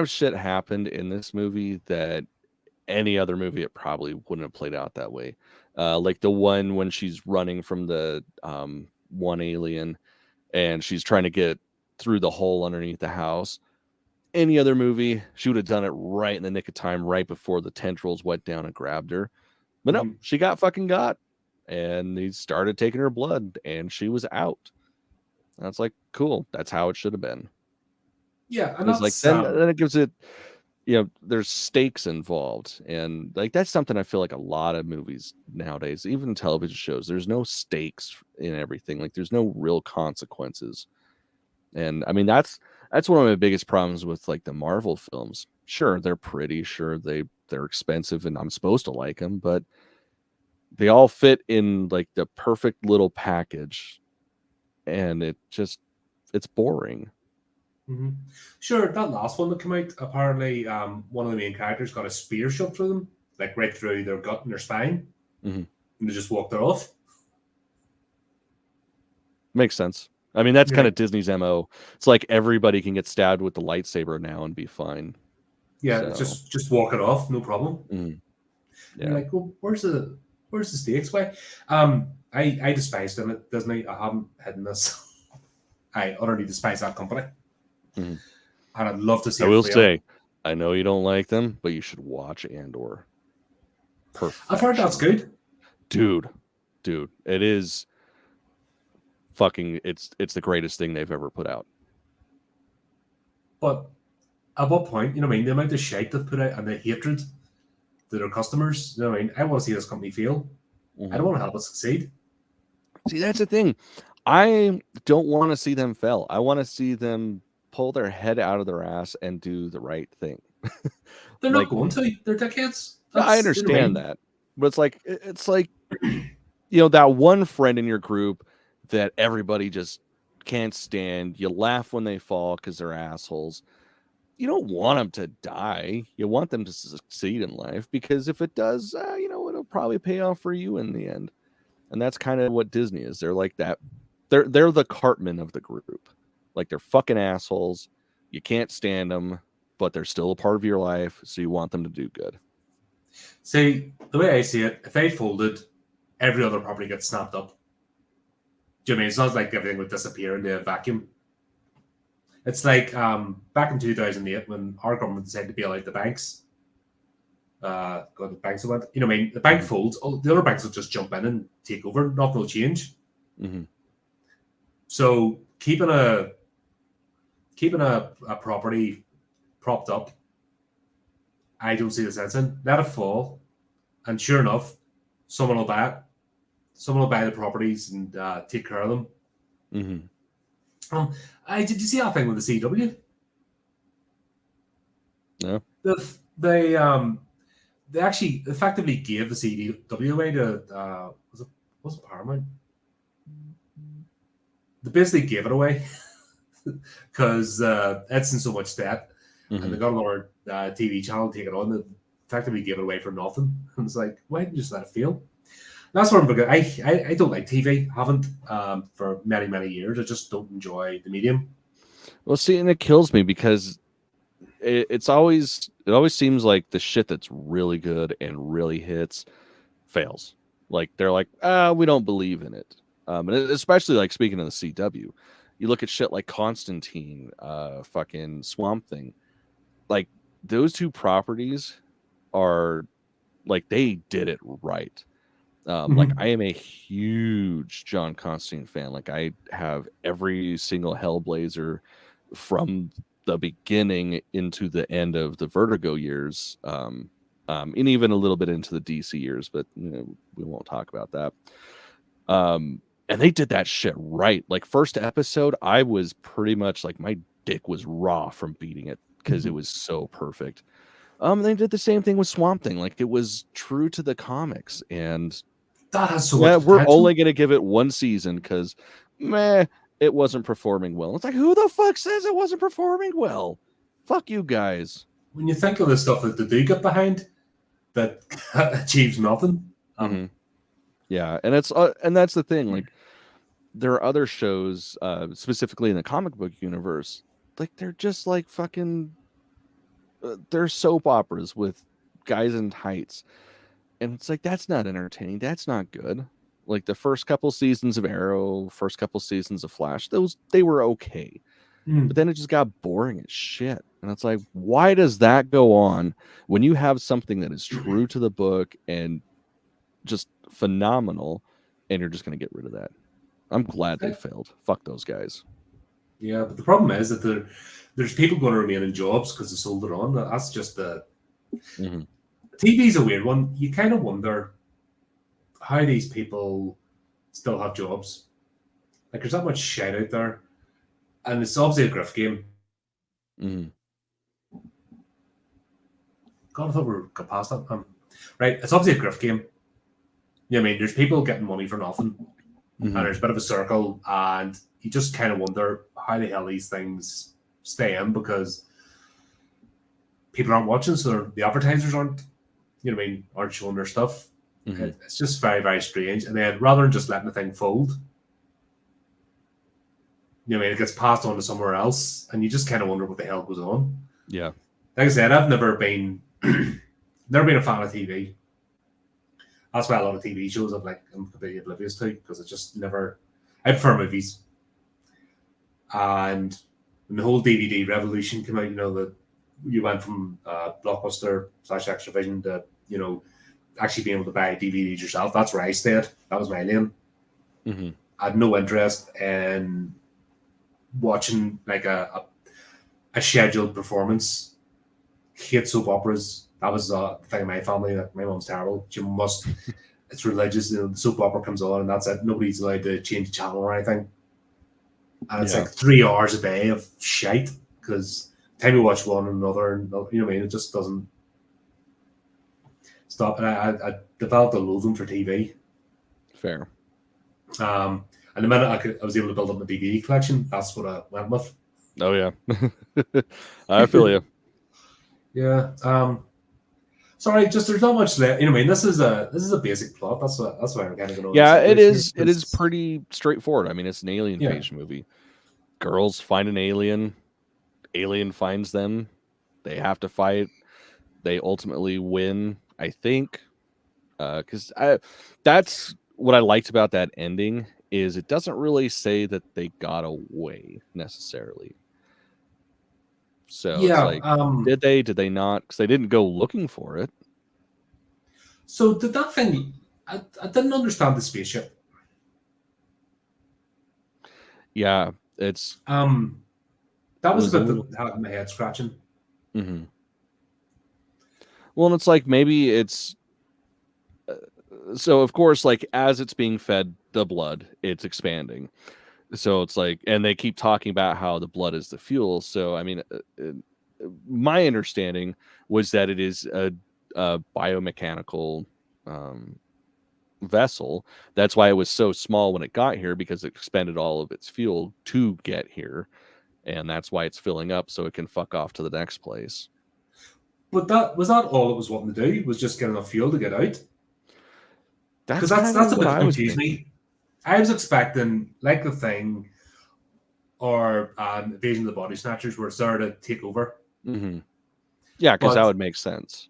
shit happened in this movie that any other movie it probably wouldn't have played out that way. Like the one when she's running from the one alien and she's trying to get through the hole underneath the house. Any other movie, she would have done it right in the nick of time, right before the tendrils went down and grabbed her. But no, she got fucking got, and he started taking her blood, and she was out. That's like, cool. That's how it should have been. Yeah, and it's like then it gives it, there's stakes involved, and like that's something I feel like a lot of movies nowadays, even television shows, there's no stakes in everything. Like there's no real consequences, and I mean that's one of my biggest problems with like the Marvel films. Sure, they're pretty, sure they're expensive, and I'm supposed to like them, but they all fit in like the perfect little package, and it's boring. Sure, that last one that came out, apparently one of the main characters got a spear shoved through them, like right through their gut and their spine, and they just walked it off. Makes sense. I mean, that's kind of Disney's MO. It's like everybody can get stabbed with the lightsaber now and be fine. Yeah, so. just walk it off, no problem. Yeah, you're like, well, where's the stakes? Why? I despise them at Disney. I haven't hidden this. I utterly despise that company. And I'd love to see. I will say, I know you don't like them, but you should watch Andor. Perfect. I've heard that's good, dude. It is fucking. It's the greatest thing they've ever put out. But at what point, the amount of shite they've put out and the hatred to their customers. I want to see this company fail. I don't want to help it succeed. See, that's the thing. I don't want to see them fail. I want to see them pull their head out of their ass and do the right thing. They're not going to. They're dickheads. I understand that, but it's like that one friend in your group that everybody just can't stand. You laugh when they fall because they're assholes. You don't want them to die. You want them to succeed in life, because if it does, it'll probably pay off for you in the end. And that's kind of what Disney is. They're like that. They're the Cartman of the group. Like they're fucking assholes. You can't stand them, but they're still a part of your life, so you want them to do good. See, the way I see it, if they folded, every other property gets snapped up. Do you know what I mean? It's not like everything would disappear into a vacuum. It's like back in 2008 when our government decided to bail out the banks. The banks went. The bank folds. The other banks will just jump in and take over. Nothing will change. So keeping a property propped up, I don't see the sense in. Let it fall, and sure enough, someone will buy it. Someone will buy the properties and take care of them. Did you see that thing with the CW? No. They actually effectively gave the CW away to was it Paramount? They basically gave it away because it's in so much debt, and they got another TV channel to take it on. effectively gave it away for nothing. And it's like, why didn't you just let it fail? That's what I'm because I don't like TV. Haven't for many years. I just don't enjoy the medium. Well, see, and it kills me because it always seems like the shit that's really good and really hits fails. Like they're like, we don't believe in it. And especially like speaking of the CW, you look at shit like Constantine, fucking Swamp Thing. Like those two properties are like they did it right. Like I am a huge John Constantine fan. Like I have every single Hellblazer from the beginning into the end of the Vertigo years, and even a little bit into the DC years, but you know, we won't talk about that. And they did that shit right. Like first episode, I was pretty much like my dick was raw from beating it because it was so perfect. They did the same thing with Swamp Thing. Like it was true to the comics, and that has so much we're potential. only gonna give it one season because it wasn't performing well. It's like, who the fuck says it wasn't performing well? Fuck you guys. When you think of the stuff that they do get behind, that achieves nothing. Yeah, and it's and that's the thing. Like, there are other shows, specifically in the comic book universe, like they're just like fucking. They're soap operas with guys in tights, and it's like that's not entertaining. That's not good. Like the first couple seasons of Arrow, first couple seasons of Flash, they were okay. But then it just got boring as shit. And it's like, why does that go on when you have something that is true to the book and just phenomenal, and you're just going to get rid of that? I'm glad they failed. Fuck those guys. Yeah, but the problem is that there's people going to remain in jobs because they sold it on. That's just the... TV's a weird one. You kind of wonder how these people still have jobs. Like, there's that much shit out there. And it's obviously a grift game. God, I thought we got past that. Right, it's obviously a grift game. You know what I mean? There's people getting money for nothing. And there's a bit of a circle. And you just kind of wonder how the hell these things stay in because people aren't watching, so the advertisers aren't, you know what I mean, aren't showing their stuff. It's just very strange. And then rather than just letting the thing fold, you know what I mean, it gets passed on to somewhere else, and you just kind of wonder what the hell goes on. Yeah. Like I said, I've never been a fan of TV. That's why a lot of TV shows I'm completely oblivious to, because it's just never... I prefer movies. And when the whole DVD revolution came out, you know, that you went from Blockbuster / Extravision to, you know, actually being able to buy DVDs yourself. That's where I stayed. That was my lane. I had no interest in watching like a scheduled performance. Hate soap operas. That was the thing in my family. Like, my mom's terrible. She must... it's religious. You know, the soap opera comes on and that's it. Nobody's allowed to change the channel or anything. And it's like 3 hours a day of shite because time you watch one and another, and you know what I mean, it just doesn't stop. And I developed a loathing for TV. Fair. And the minute I was able to build up my DVD collection, that's what I went with. Oh yeah, I feel you. Yeah. Sorry, just there's not much left. You know what I mean? This is a basic plot. That's why I'm kind of going. Yeah, it is. It is pretty straightforward. I mean, it's an alien invasion movie. Girls find an alien. Alien finds them. They have to fight. They ultimately win, I think. Because that's what I liked about that ending is it doesn't really say that they got away necessarily. So it's like, did they not? Because they didn't go looking for it. So did that thing? I didn't understand the spaceship. Yeah, it's that was a bit that had my head scratching. Well, and it's like maybe it's so of course, like as it's being fed the blood, it's expanding. So it's like, and they keep talking about how the blood is the fuel. So I mean, my understanding was that it is a biomechanical vessel. That's why it was so small when it got here, because it expended all of its fuel to get here, and that's why it's filling up so it can fuck off to the next place. But that was that all it was wanting to do, was just get enough fuel to get out. Because that's a bit that confused me. I was expecting, like The Thing or Invasion of the Body Snatchers, were there to take over. Mm-hmm. Yeah, because that would make sense.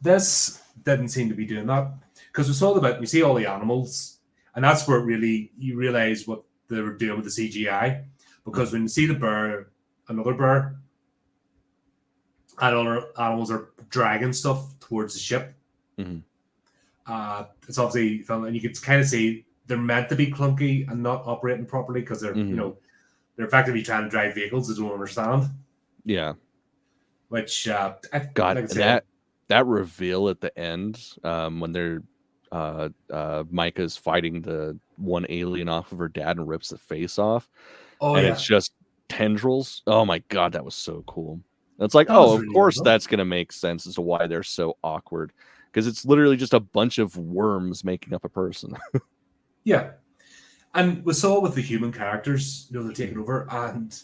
This didn't seem to be doing that, because it's all about, you see all the animals, and that's where really you realize what they were doing with the CGI. Because when you see the bear, another bear, and other animals are dragging stuff towards the ship. Mm-hmm. It's obviously film, and you can kind of see they're meant to be clunky and not operating properly, because they're they're effectively trying to drive vehicles they don't understand. Yeah. Which God, like that reveal at the end, when they're Micah's fighting the one alien off of her dad and rips the face off. Oh, and yeah. It's just tendrils. Oh my God, that was so cool. It's like, of course that's going to make sense as to why they're so awkward, because it's literally just a bunch of worms making up a person. Yeah. And we saw with the human characters, they're taking over, and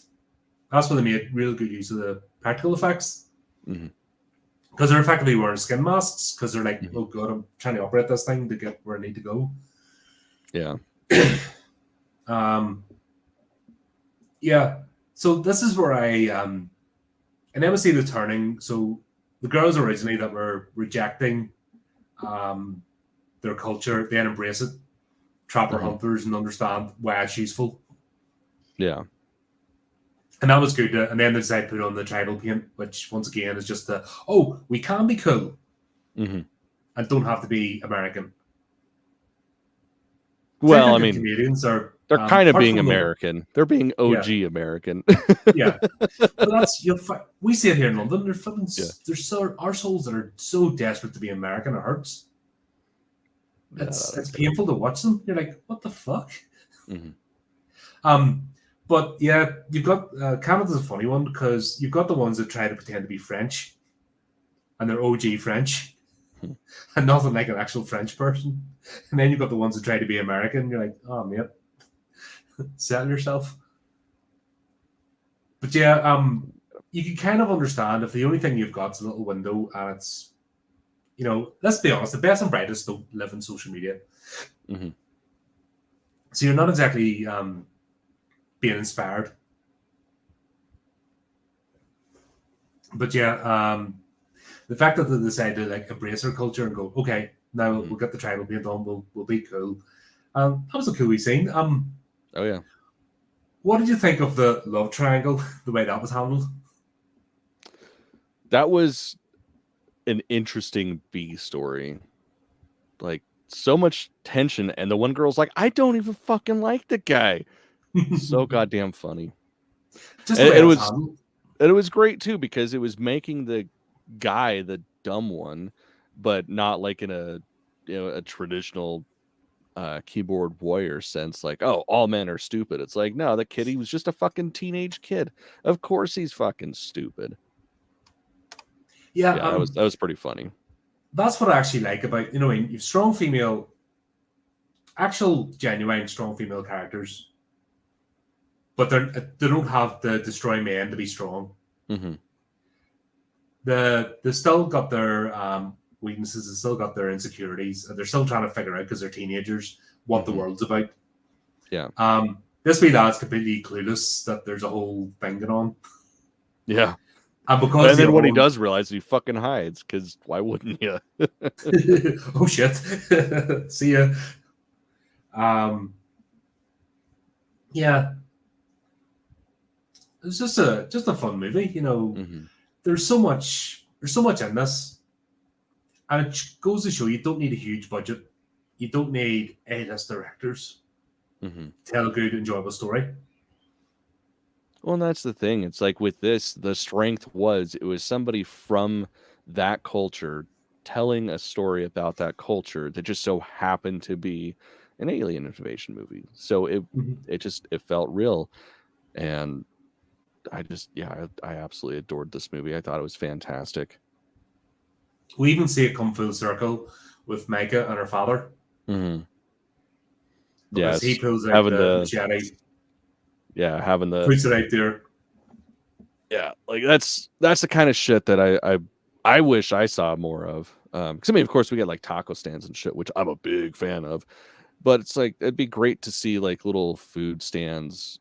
that's when they made real good use of the practical effects. Because they're effectively wearing skin masks, because they're like, oh God, I'm trying to operate this thing to get where I need to go. Yeah. Yeah. So this is where and then we see the turning. So the girls originally that were rejecting their culture, then embrace it, trapper hunters, and understand why it's useful. Yeah. And that was good. And then they decided to put on the tribal paint, which once again is just we can be cool and don't have to be American. Well, I mean, Canadians are they're kind of being American. They're being OG American. Yeah, but that's we see it here in London. There's our souls that are so desperate to be American. It hurts. It's painful to watch them. You're like, what the fuck? But yeah, you've got Canada's a funny one, because you've got the ones that try to pretend to be French, and they're OG French, and nothing like an actual French person. And then you've got the ones that try to be American. You're like, oh mate, settle yourself. But yeah, you can kind of understand if the only thing you've got is a little window, and it's, let's be honest, the best and brightest don't live in social media. So you're not exactly being inspired. But yeah, the fact that they decided to like embrace their culture and go, okay, now we'll get the tribal paint on, we'll be cool. That was a cool wee scene. Oh yeah. What did you think of the love triangle, the way that was handled? That was an interesting B story. Like, so much tension, and the one girl's like, I don't even fucking like the guy. So goddamn funny. It was great too, because it was making the guy the dumb one, but not like in a traditional keyboard warrior sense, like, oh, all men are stupid. It's like, no, the kid, he was just a fucking teenage kid. Of course he's fucking stupid. Yeah, that was pretty funny. That's what I actually like about, you've strong female, actual genuine strong female characters, but they don't have to destroy men to be strong. They still got their weaknesses, they still got their insecurities, and they're still trying to figure out, because they're teenagers, what the world's about. Yeah. This wee lad's completely clueless that there's a whole thing going on. Yeah. And then when he does realize, he fucking hides, because why wouldn't you? Oh shit. See ya. Yeah. It's just a fun movie, There's so much in this. And it goes to show you don't need a huge budget. You don't need A-list directors to tell a good, enjoyable story. Well, and that's the thing. It's like with this, the strength it was somebody from that culture telling a story about that culture that just so happened to be an alien invasion movie. So it felt real. And I absolutely adored this movie. I thought it was fantastic. We even see it come full circle with Micah and her father. Yes, he pulls out the machete. Yeah, puts it out there. Yeah, like that's the kind of shit that I wish I saw more of. Because I mean, of course, we get like taco stands and shit, which I'm a big fan of. But it's like it'd be great to see like little food stands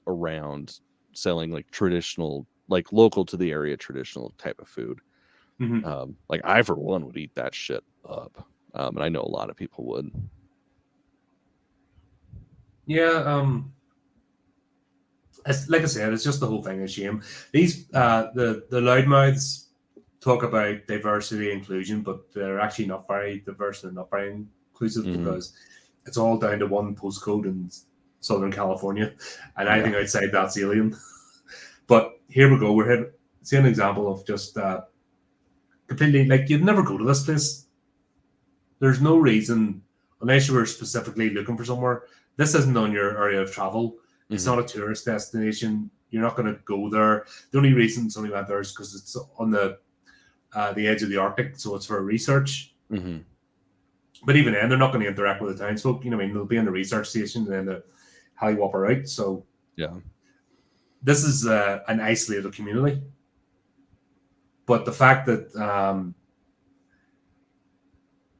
around selling like traditional, like local to the area traditional type of food. Like I for one would eat that shit up, and I know a lot of people would. Yeah, like I said, it's just the whole thing a shame. These the loudmouths talk about diversity and inclusion, but they're actually not very diverse and not very inclusive because it's all down to one postcode in Southern California, and anything outside that's alien. But here we go. We're here. See an example of just completely like you'd never go to this place. There's no reason unless you were specifically looking for somewhere. This isn't on your area of travel. It's not a tourist destination. You're not going to go there. The only reason it's only went there is because it's on the edge of the Arctic, so it's for research. But even then, they're not going to interact with the townsfolk. You know, what I mean, they'll be in the research station and then the helicopter out. So yeah, this is an isolated community. But the fact that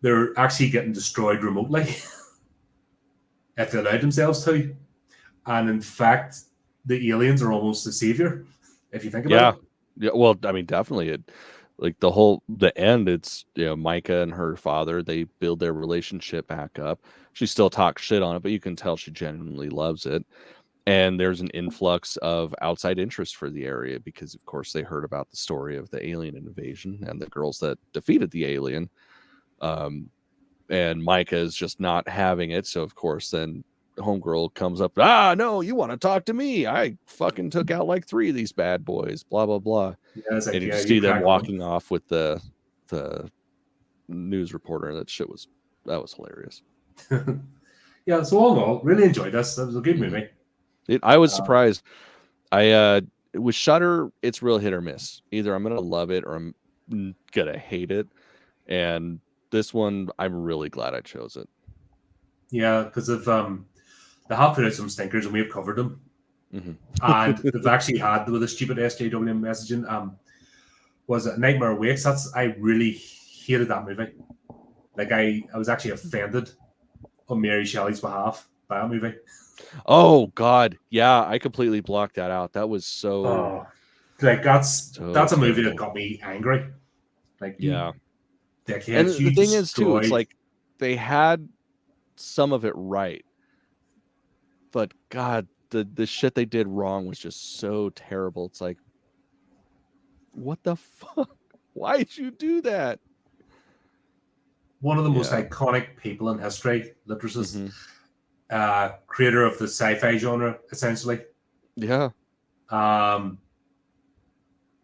they're actually getting destroyed remotely, if they allowed themselves to, and in fact, the aliens are almost the savior, if you think about it. Yeah. Well, I mean, definitely. It like the end. It's Micah and her father. They build their relationship back up. She still talks shit on it, but you can tell she genuinely loves it. And there's an influx of outside interest for the area because, of course, they heard about the story of the alien invasion and the girls that defeated the alien. And Micah is just not having it. So, of course, then homegirl comes up. No, you want to talk to me? I fucking took out like 3 of these bad boys. Blah blah blah. Yeah, like, and you see them walking off with the news reporter. That was hilarious. Yeah. So all in all, really enjoyed this. That was a good movie. I was surprised. With Shudder, it's real hit or miss. Either I'm gonna love it or I'm gonna hate it. And this one, I'm really glad I chose it. Yeah, because of they have put out some stinkers and we've covered them. And they've actually had with the stupid SJW messaging. Was it Nightmare Awakes? I really hated that movie. Like I was actually offended on Mary Shelley's behalf by that movie. Oh God, yeah, I completely blocked that out. That was so. Like that's a movie that got me angry. Like yeah, dickheads. And the thing is too, it's like they had some of it right, but God, the shit they did wrong was just so terrible. It's like, what the fuck? Why did you do that? One of the most iconic people in history, lyricist, creator of the sci-fi genre, essentially. Yeah.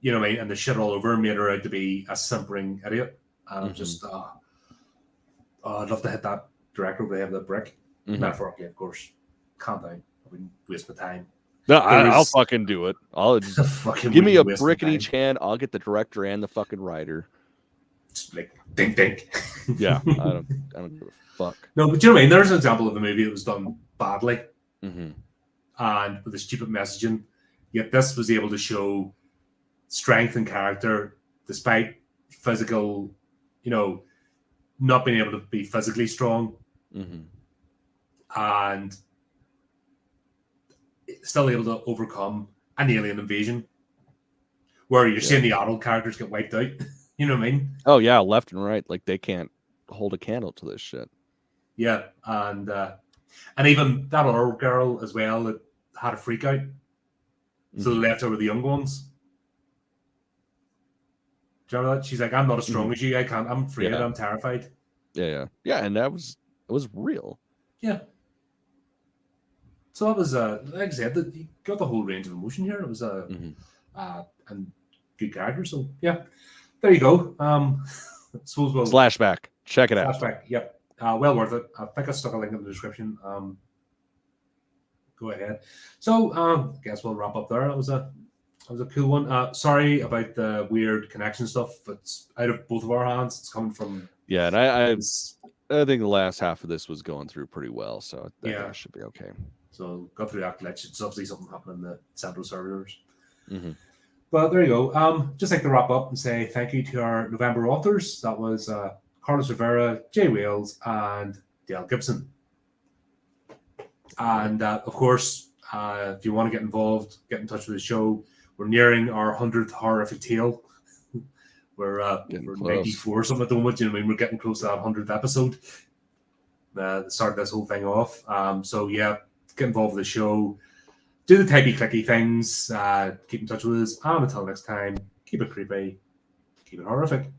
You know what I mean? And the shit all over made her out to be a simpering idiot. And I'm just, I'd love to hit that director over the head with a brick. Metaphorically, of course. Calm down. I wouldn't waste my time. No, I'll fucking do it. I'll just give me a brick in each hand. I'll get the director and the fucking writer. Just like dink dink. Yeah, I don't give a fuck. No, but you know what I mean? There's an example of a movie that was done badly and with a stupid messaging. Yet this was able to show strength and character despite physical, not being able to be physically strong. And still able to overcome an alien invasion where you're seeing the adult characters get wiped out. You know what I mean? Oh yeah, left and right. Like they can't hold a candle to this shit. Yeah, and even that other girl as well that had a freak out. So they left her with the young ones. Do you remember that? She's like, I'm not as strong as you. I'm afraid. I'm terrified. Yeah. And it was real. Yeah. So that was like I said, you got the whole range of emotion here. It was and good character. So yeah, there you go. Suppose we'll Flashback. Check it out. Flashback. Yep. Well worth it. I think I stuck a link in the description. Go ahead. So guess we'll wrap up there. That was a cool one. Sorry about the weird connection stuff. It's out of both of our hands. It's coming from and I think the last half of this was going through pretty well, so that should be okay. So got through that glitch. It's obviously something happened in the central servers. But there you go. Just like to wrap up and say thank you to our November authors. That was Carlos Rivera, Jay Wales, and Dale Gibson. And of course, if you want to get involved, get in touch with the show. We're nearing our 100th horrific tale. We're 94 or something at the moment. You know, I mean, we're getting close to that 100th episode. Start this whole thing off. So yeah, get involved with the show. Do the typey clicky things. Keep in touch with us. And until next time, keep it creepy, keep it horrific.